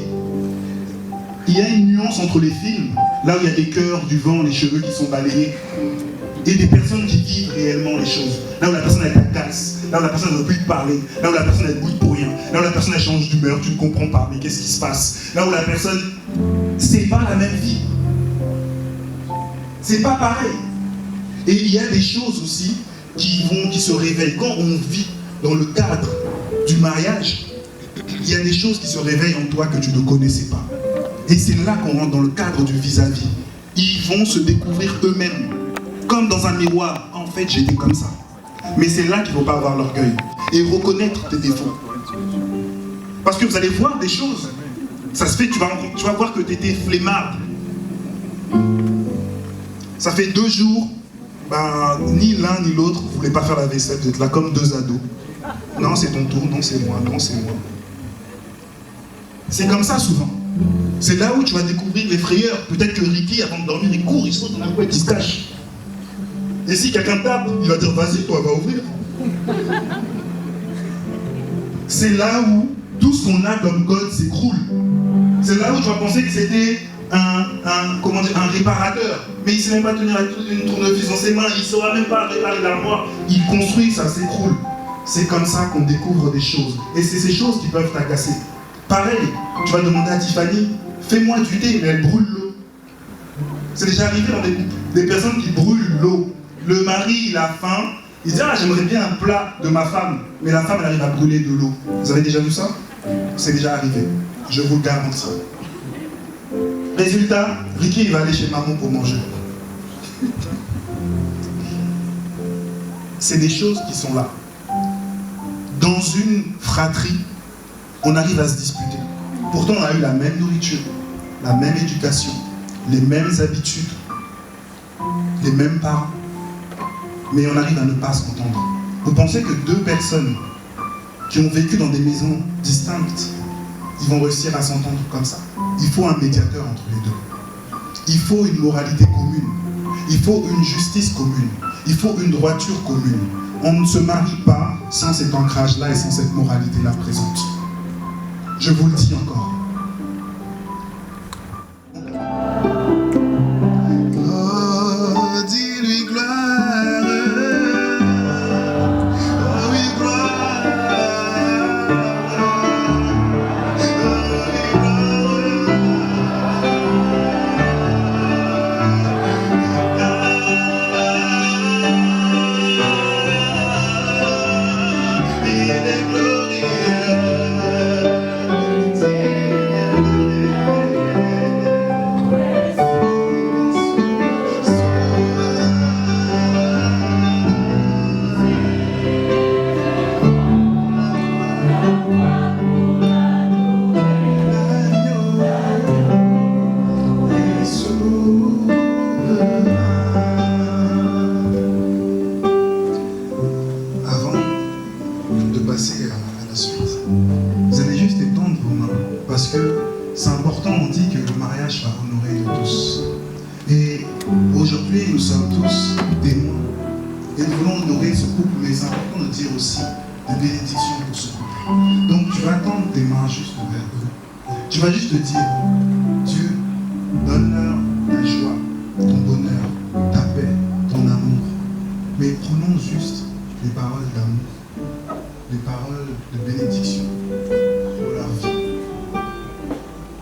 Il y a une nuance entre les films, là où il y a des cœurs, du vent, les cheveux qui sont balayés, et des personnes qui vivent réellement les choses. Là où la personne elle agace, là où la personne ne veut plus te parler, là où la personne elle bouille pour rien, là où la personne elle change d'humeur, tu ne comprends pas, mais qu'est-ce qui se passe? Là où la personne, c'est pas la même vie. C'est pas pareil. Et il y a des choses aussi qui se réveillent. Quand on vit dans le cadre du mariage, il y a des choses qui se réveillent en toi que tu ne connaissais pas. Et c'est là qu'on rentre dans le cadre du vis-à-vis. Ils vont se découvrir eux-mêmes. Comme dans un miroir. En fait, j'étais comme ça. Mais c'est là qu'il ne faut pas avoir l'orgueil. Et reconnaître tes défauts. Parce que vous allez voir des choses. Ça se fait, tu vas voir que tu étais flemmard. Ça fait 2 jours, ni l'un ni l'autre, vous ne voulez pas faire la vaisselle, vous êtes là comme 2 ados. Non, c'est ton tour, non, c'est moi, non, c'est moi. C'est comme ça souvent. C'est là où tu vas découvrir les frayeurs. Peut-être que Ricky, avant de dormir, il court, il saute dans la couette, il se cache. Et si quelqu'un tape, il va dire, vas-y, toi, va ouvrir. C'est là où tout ce qu'on a comme code s'écroule. C'est là où tu vas penser que c'était un réparateur. Mais il ne sait même pas tenir une tournevis dans ses mains, il ne saura même pas réparer l'armoire. Il construit, ça s'écroule. C'est comme ça qu'on découvre des choses. Et c'est ces choses qui peuvent t'agacer. Pareil, tu vas demander à Tiffany, fais-moi du thé, mais elle brûle l'eau. C'est déjà arrivé dans des personnes qui brûlent l'eau. Le mari, il a faim, il dit, ah, j'aimerais bien un plat de ma femme. Mais la femme, elle arrive à brûler de l'eau. Vous avez déjà vu ça? C'est déjà arrivé. Je vous le garantis. Résultat, Ricky, il va aller chez maman pour manger. C'est des choses qui sont là. Dans une fratrie, on arrive à se disputer. Pourtant, on a eu la même nourriture, la même éducation, les mêmes habitudes, les mêmes parents. Mais on arrive à ne pas s'entendre. Vous pensez que 2 personnes qui ont vécu dans des maisons distinctes, ils vont réussir à s'entendre comme ça? Il faut un médiateur entre les deux. Il faut une moralité commune. Il faut une justice commune. Il faut une droiture commune. On ne se marie pas sans cet ancrage-là et sans cette moralité-là présente. Je vous le dis encore. Oh, dis-lui gloire. Oh oui, gloire. Oh oui, gloire. Il est glorieux. de tous. Et aujourd'hui, nous sommes tous témoins. Et nous voulons honorer ce couple, mais c'est important de dire aussi des bénédictions pour ce couple. Donc tu vas tendre tes mains juste vers eux. Tu vas juste te dire, Dieu, donne-leur ta joie, ton bonheur, ta paix, ton amour. Mais prenons juste les paroles d'amour, les paroles de bénédiction pour leur vie.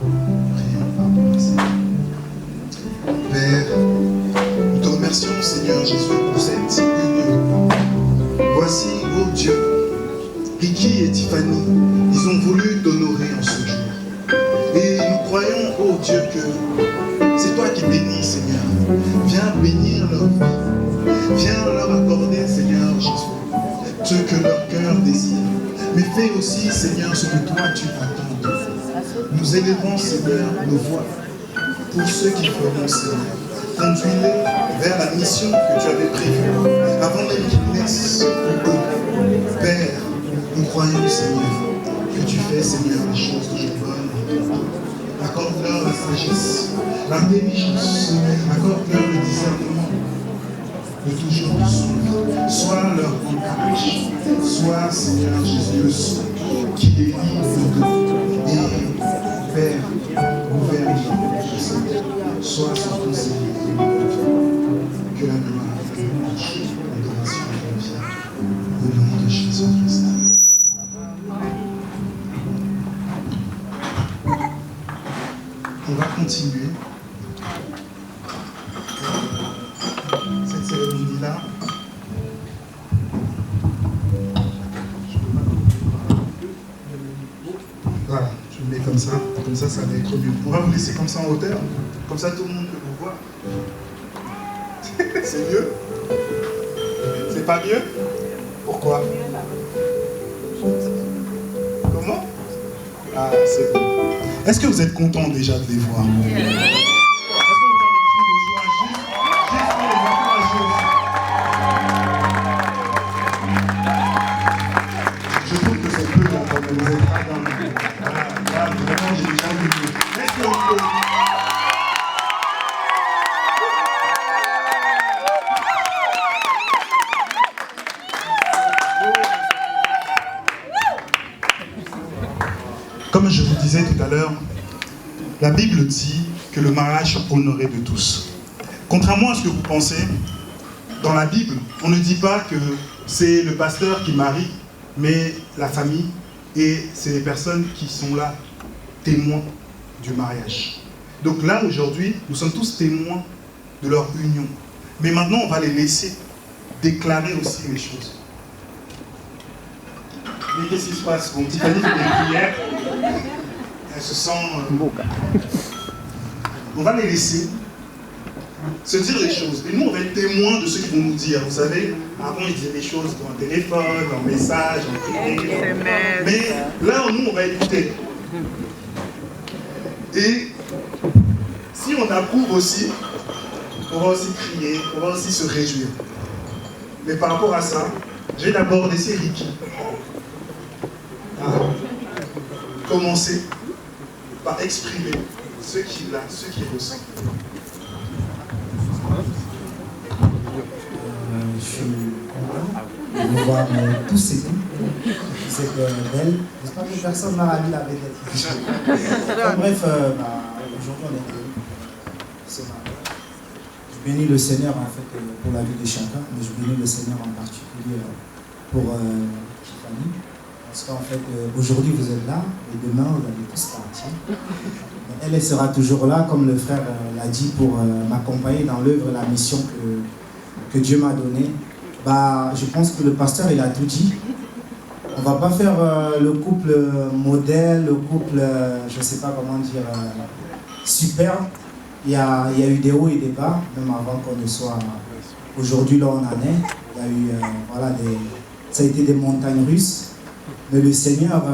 Prions par rapport à ça. Père, nous te remercions, Seigneur Jésus, pour cette union. Voici, oh Dieu, Ricky et Tiffany, ils ont voulu t'honorer en ce jour. Et nous croyons, oh Dieu, que c'est toi qui bénis, Seigneur. Viens bénir leur vie. Viens leur accorder, Seigneur Jésus, ce que leur cœur désire. Mais fais aussi, Seigneur, ce que toi tu attends de nous. Nous élevons, Seigneur, nos voix pour ceux qui feront, Seigneur. Conduis-les vers la mission que tu avais prévue avant même qu'ils naissent. Père, nous croyons, Seigneur, que tu fais, Seigneur, les choses toujours bonnes. Accorde-leur la sagesse, l'intelligence, accorde-leur le discernement de toujours le suivre. Sois leur ancrage, sois, Seigneur Jésus, le son qui les lie de deux. Et Père, gouverne, sois sur ton Seigneur. Que la gloire, l'adoration revienne au nom de Jésus-Christ. On va continuer cette cérémonie-là. Voilà, je le mets comme ça ça va être mieux. On va vous laisser comme ça en hauteur, comme ça tout le monde peut vous voir. C'est mieux? C'est pas mieux? Pourquoi? Comment? Ah, c'est bon. Est-ce que vous êtes content déjà de les voir? Est-ce que vous avez des cris de joie juste pour les encourager? Je trouve que c'est peu quand vous êtes pas dans le... Voilà, là, vraiment, j'ai déjà vu mieux. Est-ce que vous pouvez... Comme je vous disais tout à l'heure, la Bible dit que le mariage honorait de tous. Contrairement à ce que vous pensez, dans la Bible, on ne dit pas que c'est le pasteur qui marie, mais la famille, et c'est les personnes qui sont là, témoins du mariage. Donc là, aujourd'hui, nous sommes tous témoins de leur union. Mais maintenant, on va les laisser déclarer aussi les choses. Mais qu'est-ce qui se passe? Bon, Tiffany fait des prières. Elle se sent... On va les laisser se dire les choses. Et nous, on va être témoins de ce qu'ils vont nous dire. Vous savez, avant, ils disaient des choses dans le téléphone, en message, en prière. Mais là, nous, on va écouter. Et si on approuve aussi, on va aussi crier, on va aussi se réjouir. Mais par rapport à ça, je vais d'abord laisser Ricky commencer par exprimer ce qu'il a, ce qu'il ressent. Je suis content de voir tous ces filles. C'est belle. J'espère que personne n'a ravi la vedette. Bref, aujourd'hui on est c'est marié. Je bénis le Seigneur en fait pour la vie de chacun, mais je bénis le Seigneur en particulier pour Tiffany. Parce qu'en fait, aujourd'hui vous êtes là, et demain vous allez tous partir. Elle sera toujours là, comme le frère l'a dit, pour m'accompagner dans l'œuvre et la mission que Dieu m'a donnée. Je pense que le pasteur, il a tout dit. On ne va pas faire le couple modèle, le couple, je ne sais pas comment dire, super. Il y a eu des hauts et des bas, même avant qu'on ne soit aujourd'hui là où on en est. Il y a eu, ça a été des montagnes russes. Mais le Seigneur,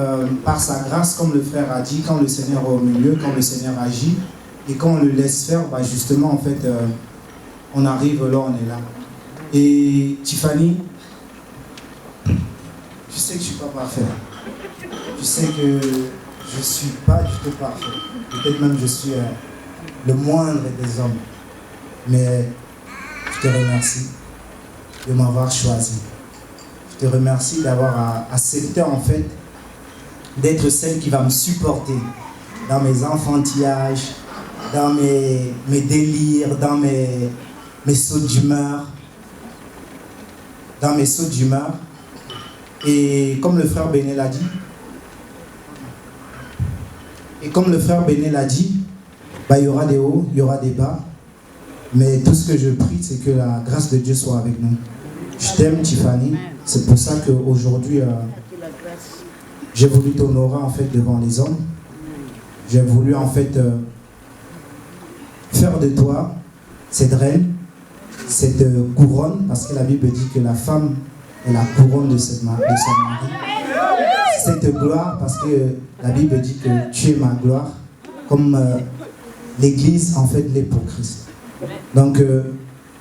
par sa grâce, comme le frère a dit, quand le Seigneur est au milieu, quand le Seigneur agit, et quand on le laisse faire, justement, en fait, on arrive là, on est là. Et Tiffany, je sais que je ne suis pas parfait. Je sais que je ne suis pas du tout parfait. Peut-être même je suis le moindre des hommes. Mais je te remercie de m'avoir choisi. Je te remercie d'avoir accepté en fait d'être celle qui va me supporter dans mes enfantillages, dans mes délires, dans mes sauts d'humeur. Dans mes sauts d'humeur. Et comme le frère Béné l'a dit, bah, il y aura des hauts, il y aura des bas. Mais tout ce que je prie, c'est que la grâce de Dieu soit avec nous. Je t'aime, Tiffany. C'est pour ça qu'aujourd'hui, j'ai voulu t'honorer en fait devant les hommes. J'ai voulu en fait faire de toi cette reine, cette couronne, parce que la Bible dit que la femme est la couronne de son mari. Cette gloire, parce que la Bible dit que tu es ma gloire, comme l'Église en fait l'est pour Christ. Donc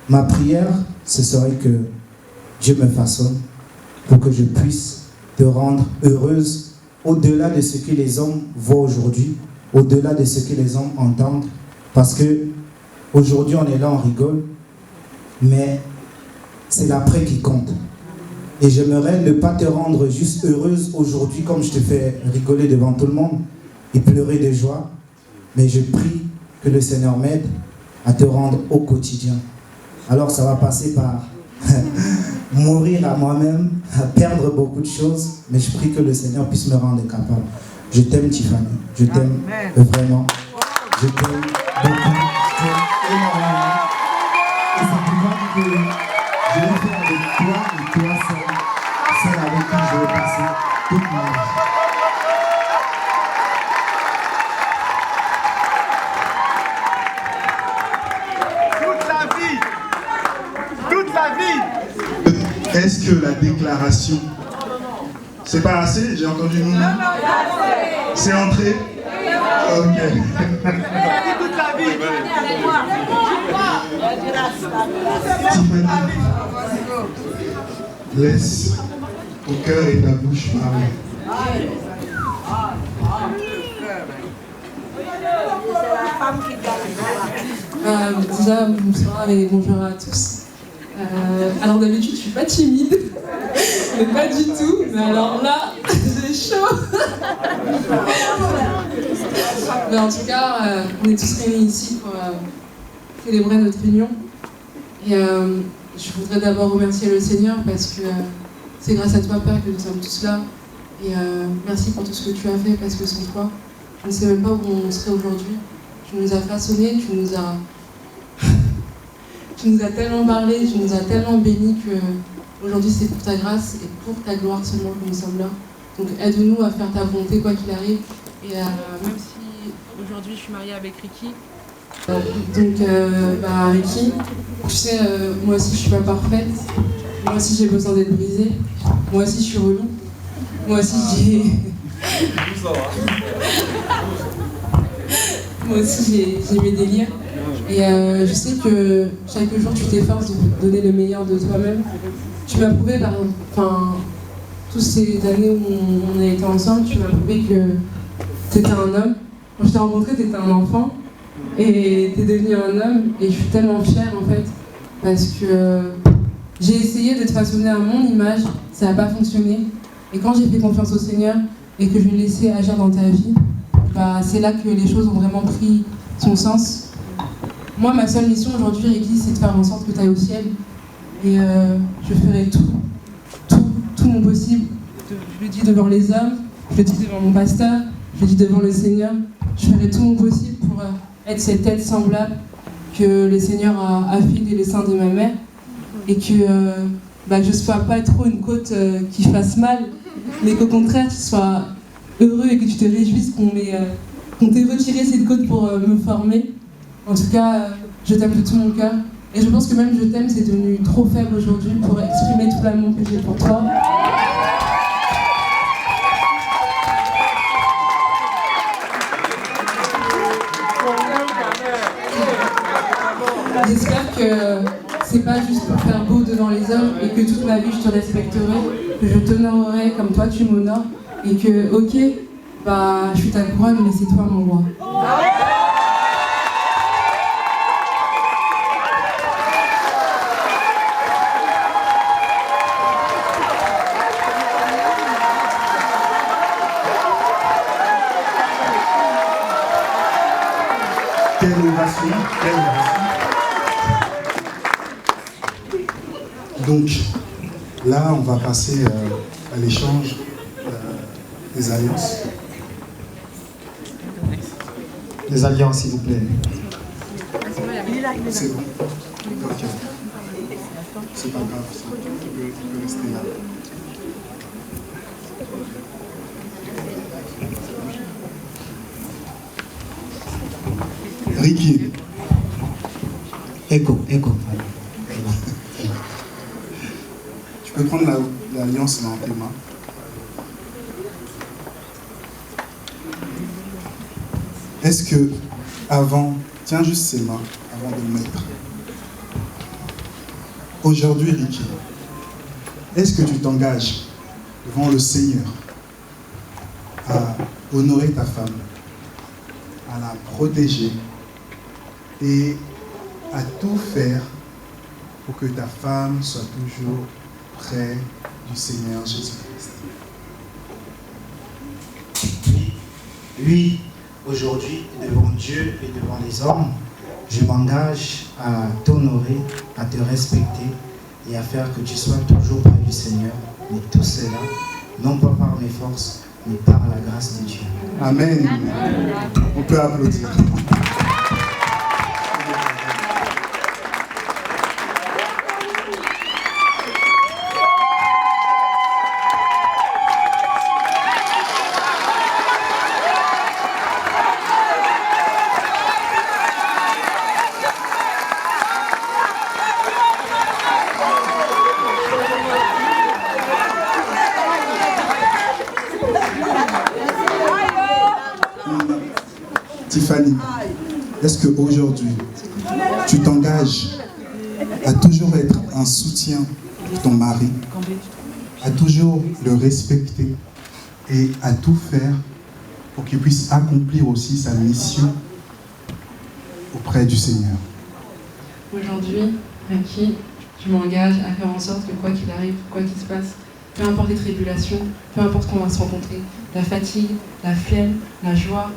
ma prière, ce serait que Dieu me façonne pour que je puisse te rendre heureuse au-delà de ce que les hommes voient aujourd'hui, au-delà de ce que les hommes entendent, parce que aujourd'hui on est là, on rigole, mais c'est l'après qui compte. Et j'aimerais ne pas te rendre juste heureuse aujourd'hui comme je te fais rigoler devant tout le monde et pleurer de joie, mais je prie que le Seigneur m'aide à te rendre au quotidien. Alors ça va passer par mourir à moi-même, à perdre beaucoup de choses, mais je prie que le Seigneur puisse me rendre capable. Je t'aime, Tiffany, je t'aime vraiment, je t'aime beaucoup, je t'aime énormément. Et c'est pour moi que je vais faire avec toi et toi seul avec qui je vais passer toute ma vie. Est-ce que la déclaration, c'est pas assez? J'ai entendu non. C'est entré? Ok. Tiffany, laisse ton cœur et ta bouche parler. Déjà, bonsoir et bonjour à tous. Alors d'habitude, je suis pas timide, mais pas du tout. Mais alors là, j'ai chaud. Mais en tout cas, on est tous réunis ici pour célébrer notre union. Et je voudrais d'abord remercier le Seigneur parce que c'est grâce à toi, Père, que nous sommes tous là. Et merci pour tout ce que tu as fait, parce que sans toi, je ne sais même pas où on serait aujourd'hui. Tu nous as façonnés, tu nous as tellement parlé, tu nous as tellement bénis qu'aujourd'hui c'est pour ta grâce et pour ta gloire seulement que nous sommes là. Donc aide-nous à faire ta volonté quoi qu'il arrive. Et même si aujourd'hui je suis mariée avec Ricky, Ricky, tu sais, moi aussi je suis pas parfaite, moi aussi j'ai besoin d'être brisée, moi aussi je suis relou, moi aussi j'ai mes délires. Et je sais que chaque jour tu t'efforces de donner le meilleur de toi-même. Tu m'as prouvé toutes ces années où on a été ensemble, tu m'as prouvé que tu étais un homme. Quand je t'ai rencontré, tu étais un enfant et tu es devenu un homme, et je suis tellement fière en fait, parce que j'ai essayé de te façonner à mon image, ça n'a pas fonctionné. Et quand j'ai fait confiance au Seigneur et que je l'ai laissé agir dans ta vie, c'est là que les choses ont vraiment pris son sens. Moi, ma seule mission aujourd'hui, Ricky, c'est de faire en sorte que tu ailles au ciel. Et je ferai tout mon possible. Je le dis devant les hommes, je le dis devant mon pasteur, je le dis devant le Seigneur. Je ferai tout mon possible pour être cette tête semblable que le Seigneur a fait dès le sein de ma mère. Et que je ne sois pas trop une côte qui fasse mal, mais qu'au contraire, tu sois heureux et que tu te réjouisses qu'on t'ait retiré cette côte pour me former. En tout cas, je t'aime de tout mon cœur. Et je pense que même je t'aime, c'est devenu trop faible aujourd'hui pour exprimer tout l'amour que j'ai pour toi. J'espère que c'est pas juste pour faire beau devant les hommes et que toute ma vie je te respecterai, que je t'honorerai comme toi tu m'honores, et que, ok, je suis ta couronne, mais c'est toi mon roi. merci. Donc, là, on va passer à l'échange des alliances. Les alliances, s'il vous plaît. C'est bon. Ok. C'est pas grave, ça. Tu peux rester là. Ricky. Écho. Tu peux prendre l'alliance dans tes mains. Est-ce que, avant, tiens juste ses mains, avant de le mettre. Aujourd'hui, Ricky, est-ce que tu t'engages devant le Seigneur à honorer ta femme, à la protéger et à tout faire pour que ta femme soit toujours près du Seigneur Jésus-Christ? Oui, aujourd'hui, devant Dieu et devant les hommes, je m'engage à t'honorer, à te respecter et à faire que tu sois toujours près du Seigneur. Mais tout cela, non pas par mes forces, mais par la grâce de Dieu. Amen. On peut applaudir. Tiffany, est-ce qu'aujourd'hui, tu t'engages à toujours être un soutien pour ton mari, à toujours le respecter et à tout faire pour qu'il puisse accomplir aussi sa mission auprès du Seigneur? Aujourd'hui, Ricky, je m'engage à faire en sorte que quoi qu'il arrive, quoi qu'il se passe, peu importe les tribulations, peu importe qu'on va se rencontrer, la fatigue, la flemme, la joie,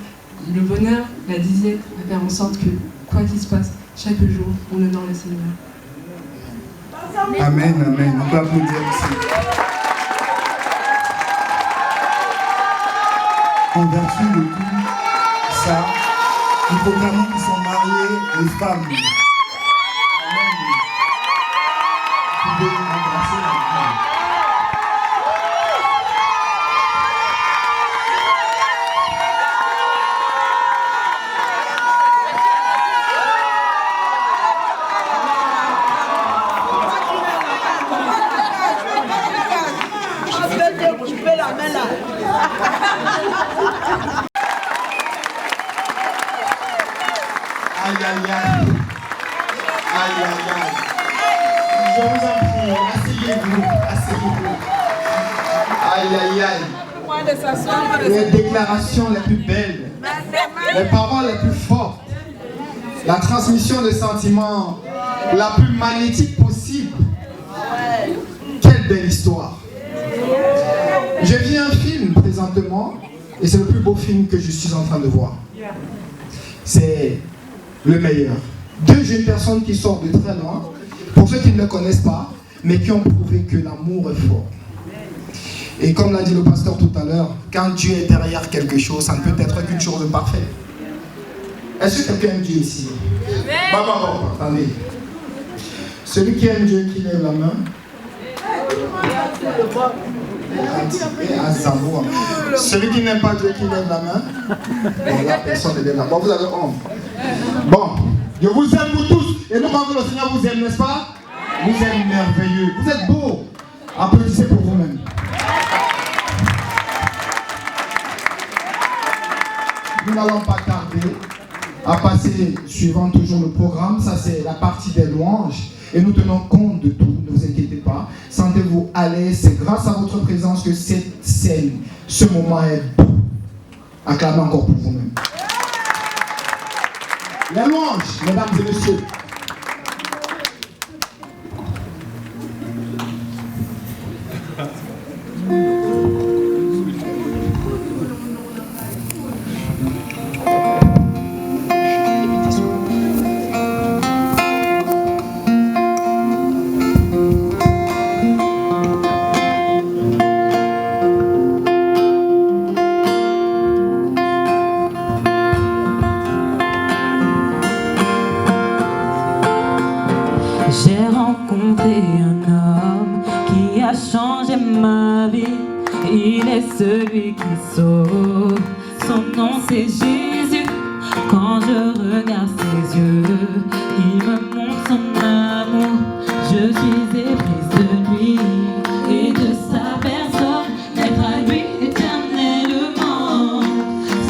le bonheur, la disette, à faire en sorte que quoi qu'il se passe, chaque jour, on honore le Seigneur. Amen, amen. On peut applaudir aussi. En vertu de tout ça, nous proclamons qu'ils sont mariés les femmes. Amen. Vous pouvez embrasser la femme. Aïe, aïe, aïe. Aïe, aïe, aïe. Je vous en prie, asseyez-vous, asseyez-vous. Aïe, aïe, aïe. Les déclarations les plus belles, les paroles les plus fortes, la transmission de sentiments la plus magnétique possible. Quelle belle histoire. Je vis un film présentement et c'est le plus beau film que je suis en train de voir. C'est le meilleur. Deux jeunes personnes qui sortent de très loin, pour ceux qui ne le connaissent pas, mais qui ont prouvé que l'amour est fort. Et comme l'a dit le pasteur tout à l'heure, quand Dieu est derrière quelque chose, ça ne peut être qu'une chose de parfaite. Est-ce que quelqu'un aime Dieu ici? Bon, attendez. Celui qui aime Dieu, qui lève la main. Celui qui n'aime pas Dieu, qui lève la main. Bon, la personne ne lève la main. Bon, vous avez honte. Bon, je vous aime vous tous. Et nous, quand le Seigneur vous aime, n'est-ce pas? Vous êtes merveilleux. Vous êtes beaux. Applaudissez pour vous-même. Nous n'allons pas tarder à passer, suivant toujours le programme. Ça, c'est la partie des louanges. Et nous tenons compte de tout, ne vous inquiétez pas. Sentez-vous à l'aise, c'est grâce à votre présence que cette scène, ce moment est beau. Acclamez encore pour vous-même. Les louanges, mesdames et messieurs. J'ai rencontré un homme qui a changé ma vie. Il est celui qui sauve. Son nom c'est Jésus. Quand je regarde ses yeux, il me montre son amour. Je suis éprise de lui et de sa personne. Être à lui éternellement,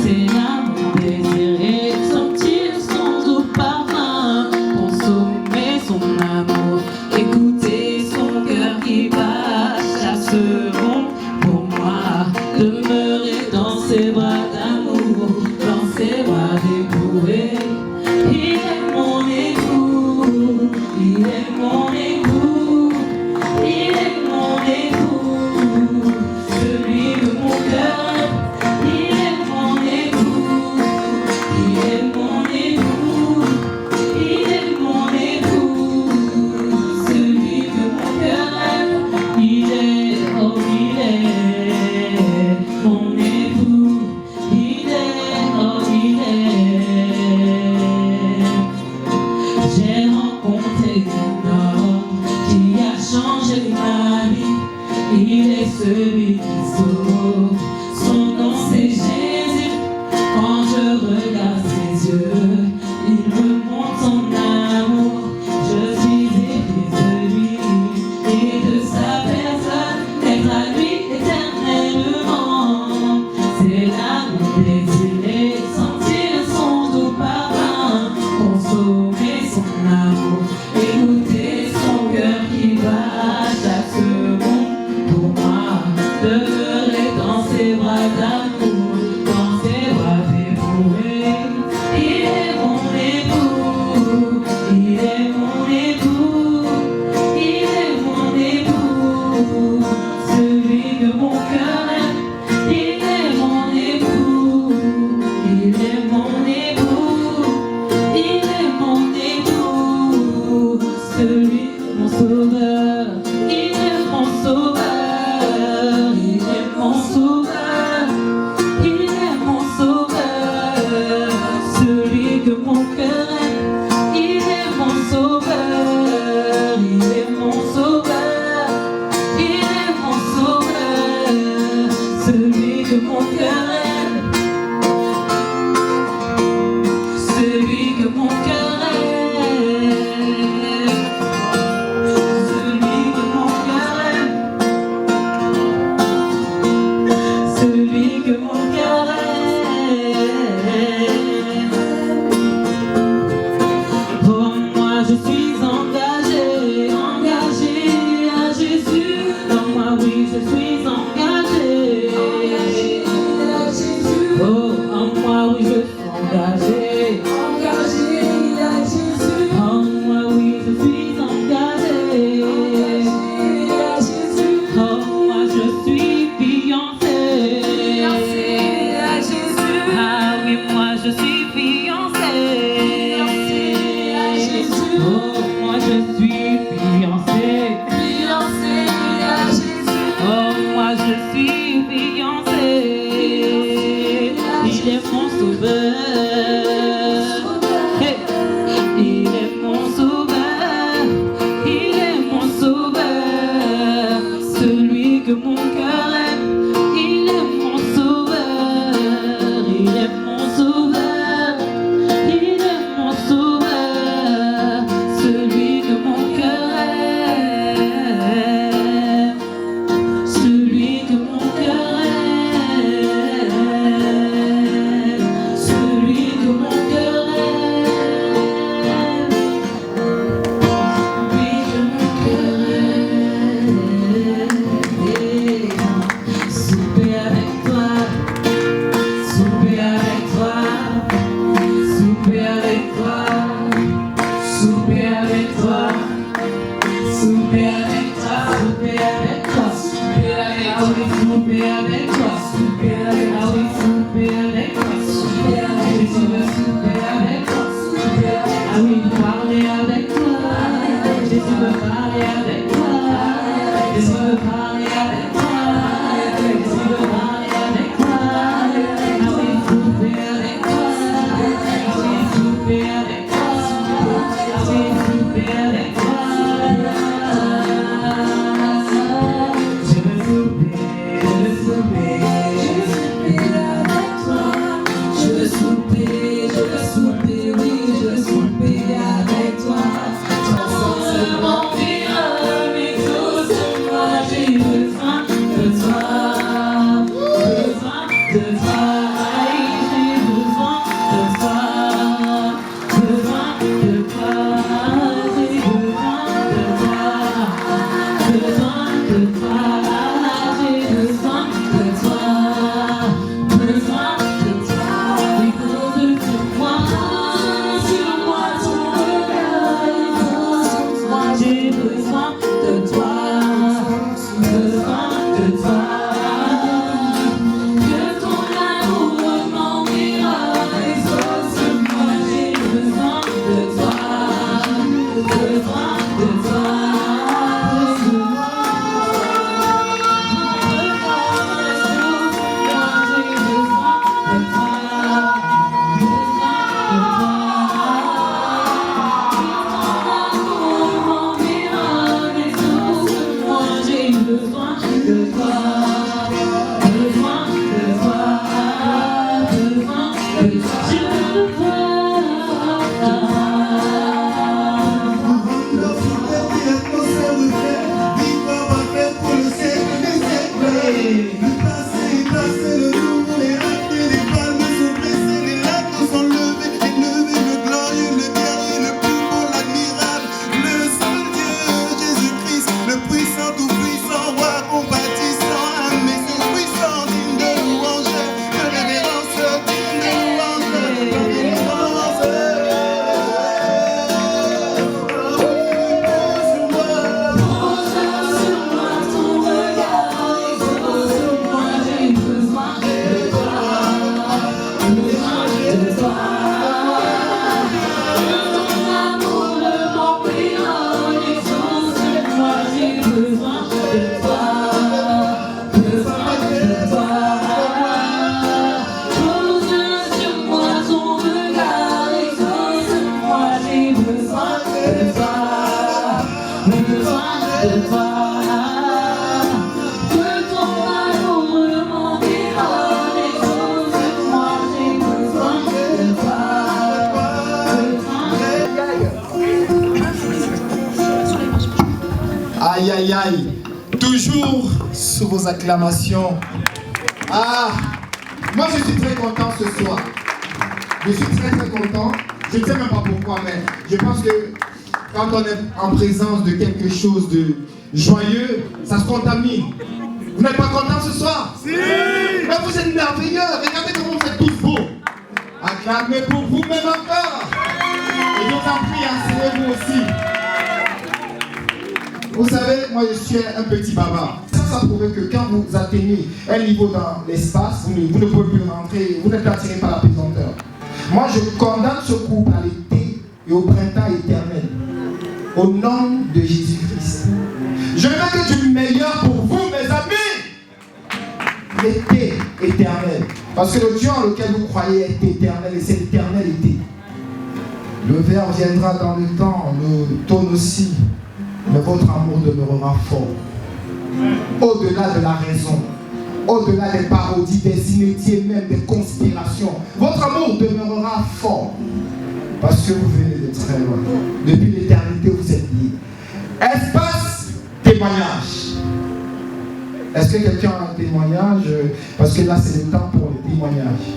c'est l'amour désiré. Sentir son doux parfum, consommer son amour, écouter son cœur qui bat chaque seconde. Pour moi, demeurer dans ses bras d'amour, dans ses bras dévoués. Il est mon époux, il est mon époux, il est mon époux, celui de mon cœur. Il est mon époux, il est mon époux, il est mon époux, celui de mon cœur. Il est, oh il est mon époux, il est, oh il est. J'ai rencontré un homme qui a changé ma vie. Il est celui qui sauve. Son nom c'est Jésus. Quand je regarde ses yeux, il me montre son amour. Je suis éprise de lui et de sa personne. Être à lui éternellement, c'est l'amour désiré. Sentir son doux parfum, consommer son amour, écouter son cœur qui bat chaque seconde. Pour moi, demeurer dans ses bras d'amour, dans ses bras dévoués. Il est mon époux, il est mon époux, il est mon époux, celui de mon cœur. Il est mon époux, il est mon époux, il est mon époux, celui mon sauveur. Il est mon sauveur, il est mon sauveur, il est mon sauveur, celui que mon cœur aime. Il est mon sauveur, il est mon sauveur, il est mon sauveur, celui que mon cœur aime, celui que mon cœur aime, celui que mon cœur aime, celui que mon cœur aime. Oh, moi je suis engagée, engagée à Jésus. Dans moi, oui, je suis engagée, engagée à Jésus. Oh, en moi, oui, je suis engagée, engagée à Jésus. En moi, oui, je suis engagée, engagée à Jésus. Oh, moi, je suis fiancée, fiancée à Jésus. Ah oui, moi, je suis fiancée, fiancée à Jésus. Oh, moi, je suis fiancée, fiancée à Jésus. Oh, moi, je suis fiancée. Il est mon sauveur. Hey. Il est mon sauveur. Il est mon sauveur. Celui que mon cœur aime. Il est mon sauveur. Il est mon sauveur. Il est mon sauveur. Celui que mon cœur aime. Celui que mon cœur aime. Celui que mon cœur aime. Celui que mon cœur aime. Souper avec toi, souper avec toi, souper avec toi, souper avec toi, souper avec toi, souper avec toi, souper avec toi, souper avec toi, souper avec toi, souper avec toi, souper avec toi, souper avec toi, souper avec toi. Ah oui, parler avec toi, Jésus veut parler avec toi, Jésus veut parler avec toi, Jésus veut parler avec toi. Ah oui, souper avec toi, ah oui, souper avec toi, ah oui, besoin de toi, besoin de toi. Pose sur moi ton regard, exauce-moi, j'ai besoin de toi, besoin de toi. Que ton amour m'environne, exauce-moi, j'ai besoin de toi, Aïe aïe aïe, toujours sous vos acclamations. Ah, moi je suis très content ce soir. Je suis très content. Je ne sais même pas pourquoi, mais je pense que quand on est en présence de quelque chose de joyeux, ça se contamine. Vous n'êtes pas content ce soir? Si! Mais vous êtes merveilleux. Regardez comment vous êtes tous beaux. Acclamez pour vous-même encore. Et je vous en prie, asseyez-vous aussi. Vous savez, moi je suis un petit bavard. Ça prouve que quand vous atteignez un niveau dans l'espace, vous ne pouvez plus rentrer, vous n'êtes pas attiré par la pesanteur. Moi je condamne ce couple à l'été et au printemps éternel. Au nom de Jésus-Christ. Je veux que du meilleur pour vous, mes amis. L'été éternel. Parce que le Dieu en lequel vous croyez est éternel et c'est l'éternel été. Le ver viendra dans le temps, l'automne aussi. Mais votre amour demeurera fort. Au-delà de la raison, au-delà des parodies, des inédits, même des conspirations, votre amour demeurera fort. Parce que vous venez de très loin. Depuis l'éternité, vous êtes liés. Espace, témoignage. Est-ce que quelqu'un a un témoignage? Parce que là, c'est le temps pour les témoignages.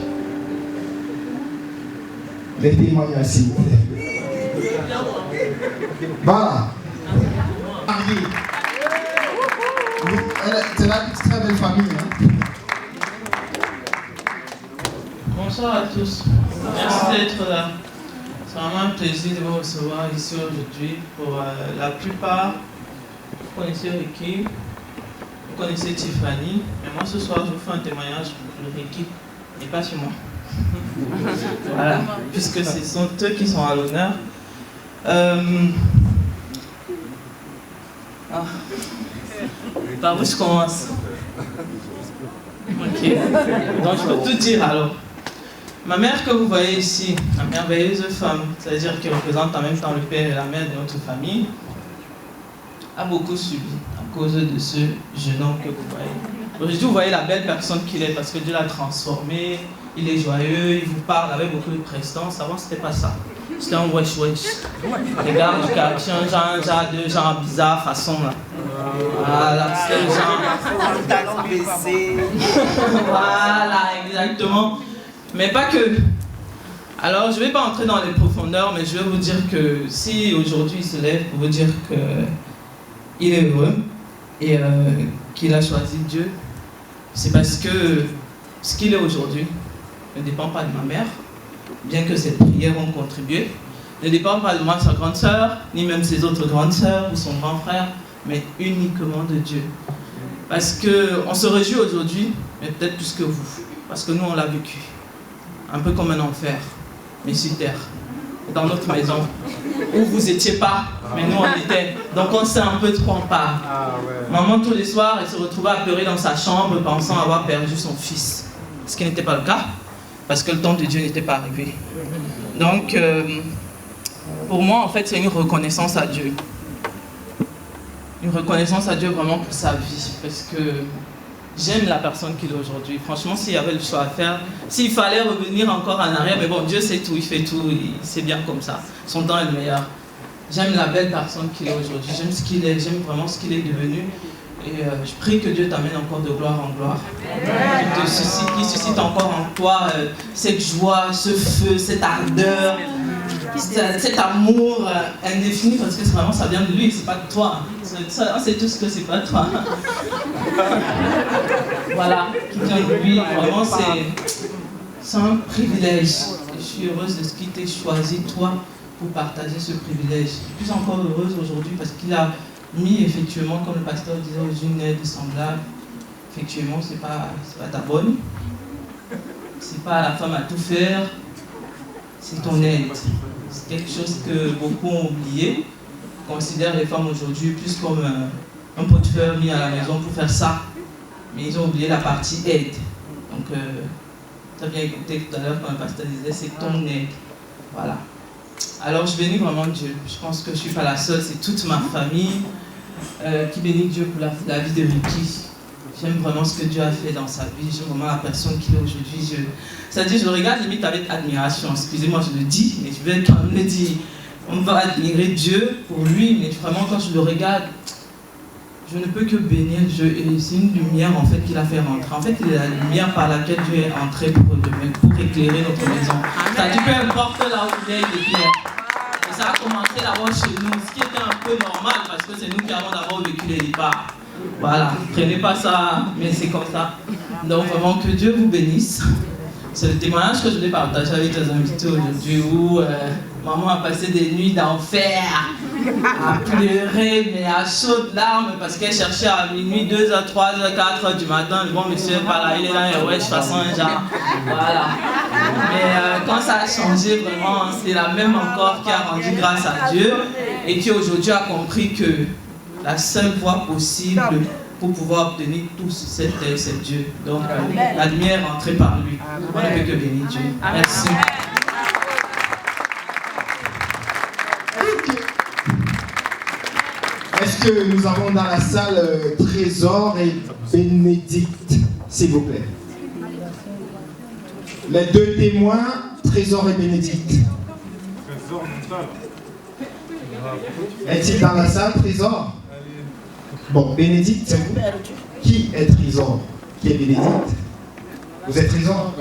Les témoignages, s'il vous plaît. Voilà. Marié. C'est là une très belle famille. Hein? Bonsoir à tous. Merci d'être là. C'est vraiment un plaisir de vous recevoir ici aujourd'hui. Pour la plupart, vous connaissez Ricky, vous connaissez Tiffany. Mais moi ce soir, je vous fais un témoignage pour Ricky et pas sur moi. Voilà, puisque ce sont eux qui sont à l'honneur. Par où je commence? Ok, donc je peux tout dire alors. Ma mère que vous voyez ici, la merveilleuse femme, c'est-à-dire qui représente en même temps le père et la mère de notre famille, a beaucoup subi à cause de ce jeune homme que vous voyez. Aujourd'hui, vous voyez la belle personne qu'il est parce que Dieu l'a transformé, il est joyeux, il vous parle avec beaucoup de prestance. Avant, c'était pas ça. C'était un wesh-wesh. Les gars du quartier, un genre bizarre façon là. Voilà, c'était le genre. Talon baissé. Voilà, exactement. Mais pas que. Alors, je ne vais pas entrer dans les profondeurs, mais je vais vous dire que si aujourd'hui il se lève pour vous dire qu'il est heureux et qu'il a choisi Dieu, c'est parce que ce qu'il est aujourd'hui ne dépend pas de ma mère, bien que ses prières ont contribué, ne dépend pas de moi, sa grande sœur, ni même ses autres grandes sœurs ou son grand frère, mais uniquement de Dieu. Parce qu'on se réjouit aujourd'hui, mais peut-être plus que vous, parce que nous on l'a vécu. Un peu comme un enfer, mais sur terre, dans notre maison, où vous n'étiez pas, mais nous on était. Donc on sait un peu de quoi on parle. Maman, tous les soirs, elle se retrouvait à pleurer dans sa chambre, pensant avoir perdu son fils. Ce qui n'était pas le cas, parce que le temps de Dieu n'était pas arrivé. Donc, pour moi, en fait, c'est une reconnaissance à Dieu. Une reconnaissance à Dieu vraiment pour sa vie, parce que j'aime la personne qu'il est aujourd'hui. Franchement, s'il y avait le choix à faire, s'il fallait revenir encore en arrière, mais bon, Dieu sait tout, il fait tout, c'est bien comme ça. Son temps est le meilleur. J'aime la belle personne qu'il est aujourd'hui, j'aime ce qu'il est, j'aime vraiment ce qu'il est devenu. Et je prie que Dieu t'amène encore de gloire en gloire. Qu'il suscite encore en toi cette joie, ce feu, cette ardeur, cet amour indéfini, parce que vraiment ça vient de lui, c'est pas de toi. C'est tout ce que c'est pas de toi. Voilà, qui vient de lui. Vraiment, c'est un privilège. Je suis heureuse de ce qu'il t'ait choisi, toi, pour partager ce privilège. Je suis plus encore heureuse aujourd'hui parce qu'il a mis effectivement, comme le pasteur disait, une aide semblable. Effectivement, c'est pas ta bonne. C'est pas la femme à tout faire. C'est ton aide. C'est quelque chose que beaucoup ont oublié. Considèrent les femmes aujourd'hui plus comme un portefeuille mis à la maison pour faire ça. Mais ils ont oublié la partie aide. Donc, tu as bien écouté tout à l'heure quand le pasteur disait c'est ton aide. Voilà. Alors, je bénis vraiment Dieu. Je pense que je ne suis pas la seule, c'est toute ma famille qui bénit Dieu pour la vie de Ricky. J'aime vraiment ce que Dieu a fait dans sa vie. J'aime vraiment la personne qu'il est aujourd'hui. C'est-à-dire, je le regarde limite avec admiration. Excusez-moi, je le dis, mais je vais quand même le dire. On va admirer Dieu pour lui, mais vraiment, quand je le regarde, je ne peux que bénir Dieu. Et c'est une lumière en fait qu'il a fait rentrer. En fait, il est la lumière par laquelle Dieu est entré pour éclairer notre maison. C'est-à-dire, peu importe là où il est, il éclaire. Et ça a commencé d'abord chez nous, ce qui était un peu normal parce que c'est nous qui avons d'abord vécu les départs. Voilà, prenez pas ça, mais c'est comme ça. Donc vraiment que Dieu vous bénisse. C'est le témoignage que je voulais partager avec les invités aujourd'hui où maman a passé des nuits d'enfer à pleurer, mais à chaudes larmes parce qu'elle cherchait à minuit, 2h, 3h, 4h du matin. Le bon monsieur n'est pas là, il est là, et ouais, je façon un genre. Voilà. Mais quand ça a changé, vraiment, c'est la même encore qui a rendu grâce à Dieu et qui aujourd'hui a compris que la seule voie possible pour pouvoir obtenir tout c'est Dieu. Donc la lumière est entrée par lui. On ne peut que bénir Dieu. Merci. Est-ce que nous avons dans la salle Trésor et Bénédicte, s'il vous plaît? Les deux témoins, Trésor et Bénédicte. Est-il dans la salle, Trésor? Bon, Bénédicte, c'est vous. Qui est Trésor? Qui est Bénédicte? Vous êtes Trésor?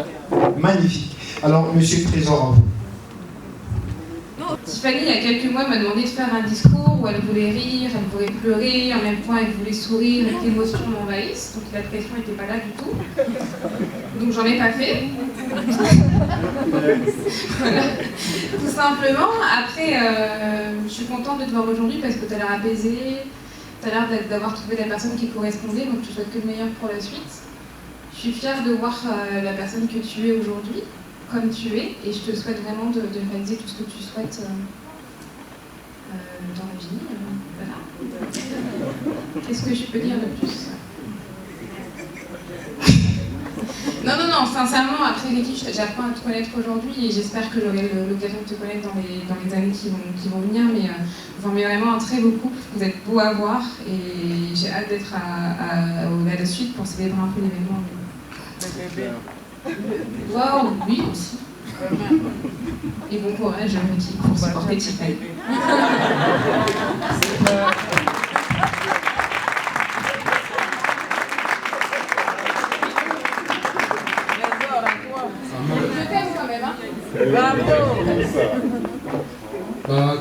Magnifique. Alors, monsieur Trésor, en vous. Tiffany, il y a quelques mois, m'a demandé de faire un discours où elle voulait rire, elle voulait pleurer, en même temps elle voulait sourire et que l'émotion m'envahisse. Donc la pression n'était pas là du tout. Donc j'en ai pas fait. Voilà. Tout simplement. Après, je suis contente de te voir aujourd'hui parce que tu as l'air apaisée, tu as l'air d'avoir trouvé la personne qui correspondait, donc je te souhaite que le meilleur pour la suite. Je suis fière de voir la personne que tu es aujourd'hui, comme tu es, et je te souhaite vraiment de réaliser tout ce que tu souhaites dans la vie. Voilà. Qu'est-ce que je peux dire de plus? Non, sincèrement, après Ricky, j'apprends à te connaître aujourd'hui et j'espère que j'aurai l'occasion de te connaître dans les années qui vont venir, mais vous en vraiment un très beau couple, vous êtes beau à voir et j'ai hâte d'être à la suite pour célébrer un peu l'événement. Wow, oui aussi. Et bon courage Ricky pour supporter Tiffany.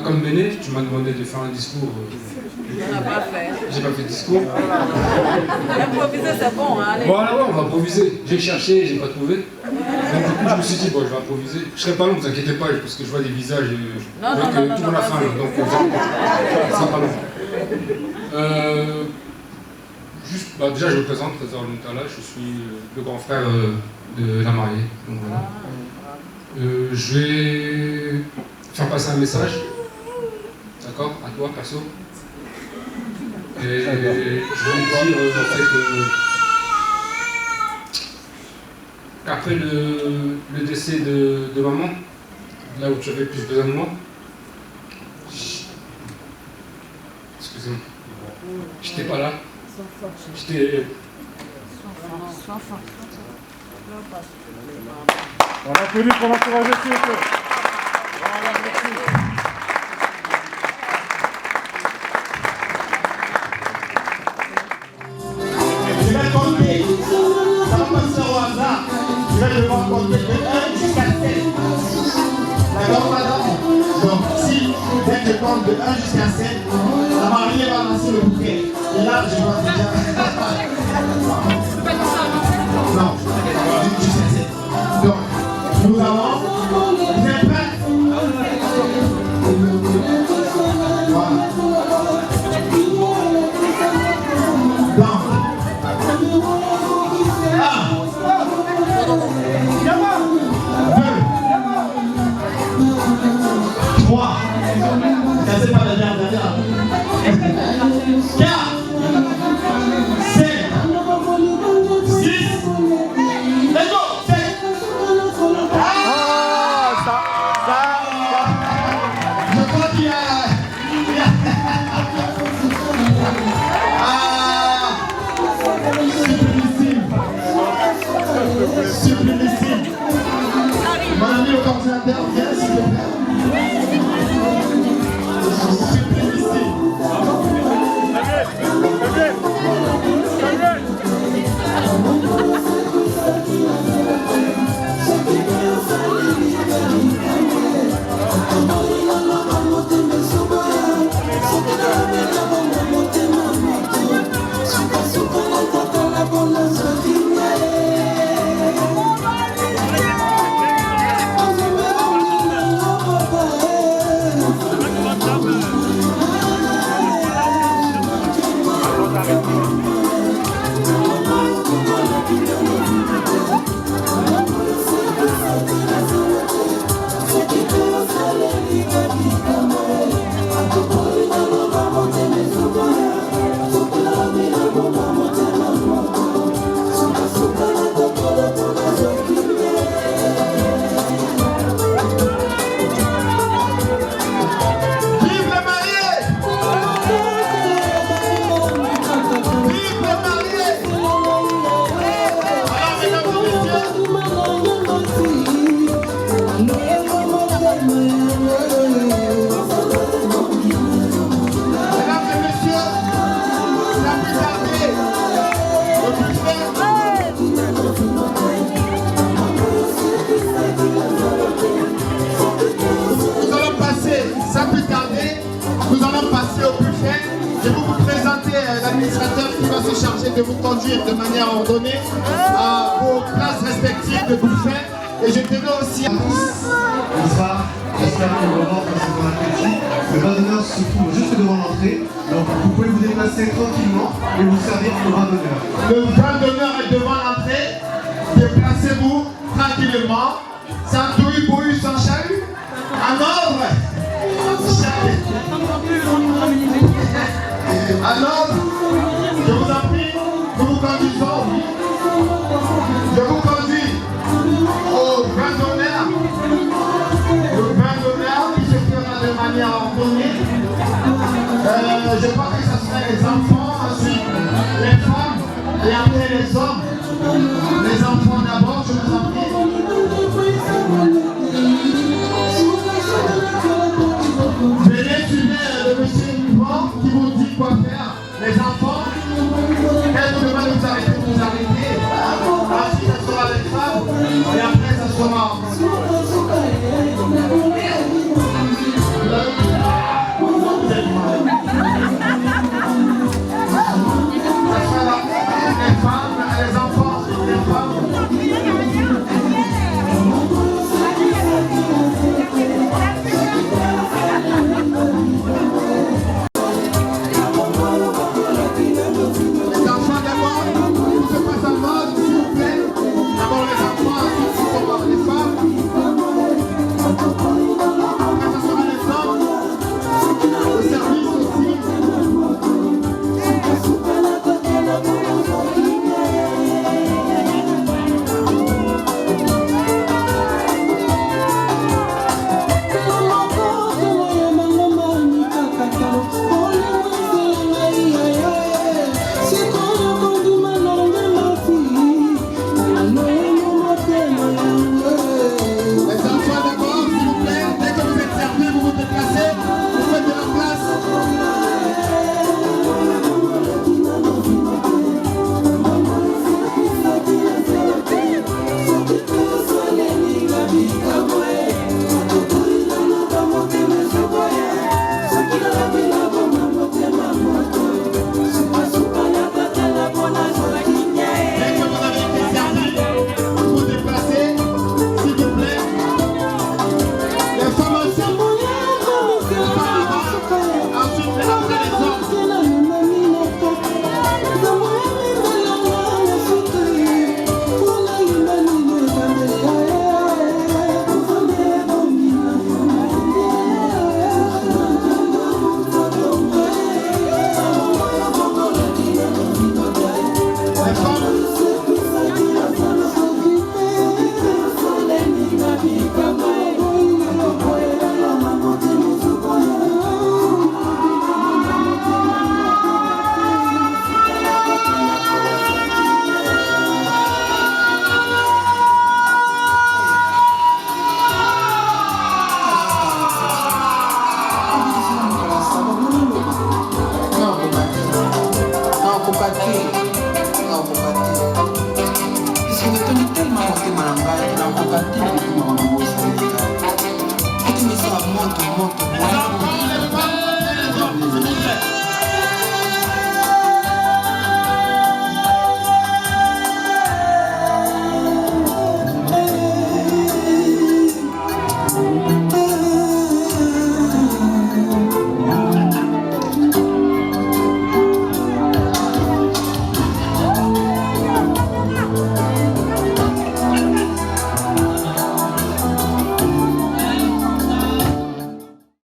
Comme Béné, tu m'as demandé de faire un discours. On n'a pas fait. J'ai pas fait de discours. Improviser, c'est bon, hein, allez. Voilà, ouais, on va improviser. J'ai cherché, j'ai pas trouvé. Donc du coup, je me suis dit, bon, je vais improviser. Je serai pas long, vous inquiétez pas, parce que je vois des visages et non, tout le monde a faim, donc ça sera pas long. Juste, déjà, je me présente, Trésor Luntala, je suis le grand frère de la mariée. Donc voilà. Je vais faire passer un message, d'accord, à toi, perso. Et je vais dire en fait qu'après le décès de maman, là où tu avais plus besoin de moi, excusez-moi, j'étais pas là, j'étais... On applaudit pour l'encourager, s'il vous plaît. Je vais compter, ça va passer au hasard. Je vais devoir compter de 1 jusqu'à 7. D'accord, madame? Donc, si dès que je compte de 1 jusqu'à 7, la mariée va lancer le bouquet. Et là, je vois déjà. Non, jusqu'à 7. Donc, nous allons. Vous êtes prêts? Voilà. Cassez pas la dernière. 4. administrateur, viens s'il te plaît. L'administrateur qui va se charger de vous conduire de manière ordonnée à vos places respectives de buffet. Et je tenais aussi à Bonsoir, j'espère que le moment passe pour l'appétit. Le vin d'honneur se trouve juste devant l'entrée, donc vous pouvez vous déplacer tranquillement et vous servir le vin d'honneur. Le vin d'honneur est devant l'entrée, déplacez-vous tranquillement, sans touille-bouille, sans chahut, en ordre. Alors, je vous en prie, nous vous conduisons. Je vous conduis au vin d'honneur. Le vin d'honneur qui se fera de manière ordonnée. Je crois que ça serait les enfants, ensuite les femmes et après les hommes. Les enfants d'abord, je vous en prie. Venez suivre le monsieur Yvan qui vous dit quoi faire. Les enfants, elle vous demande de vous arrêter, vous arrêtez. Ensuite, ça sera les femmes et après, ça sera. Vous êtes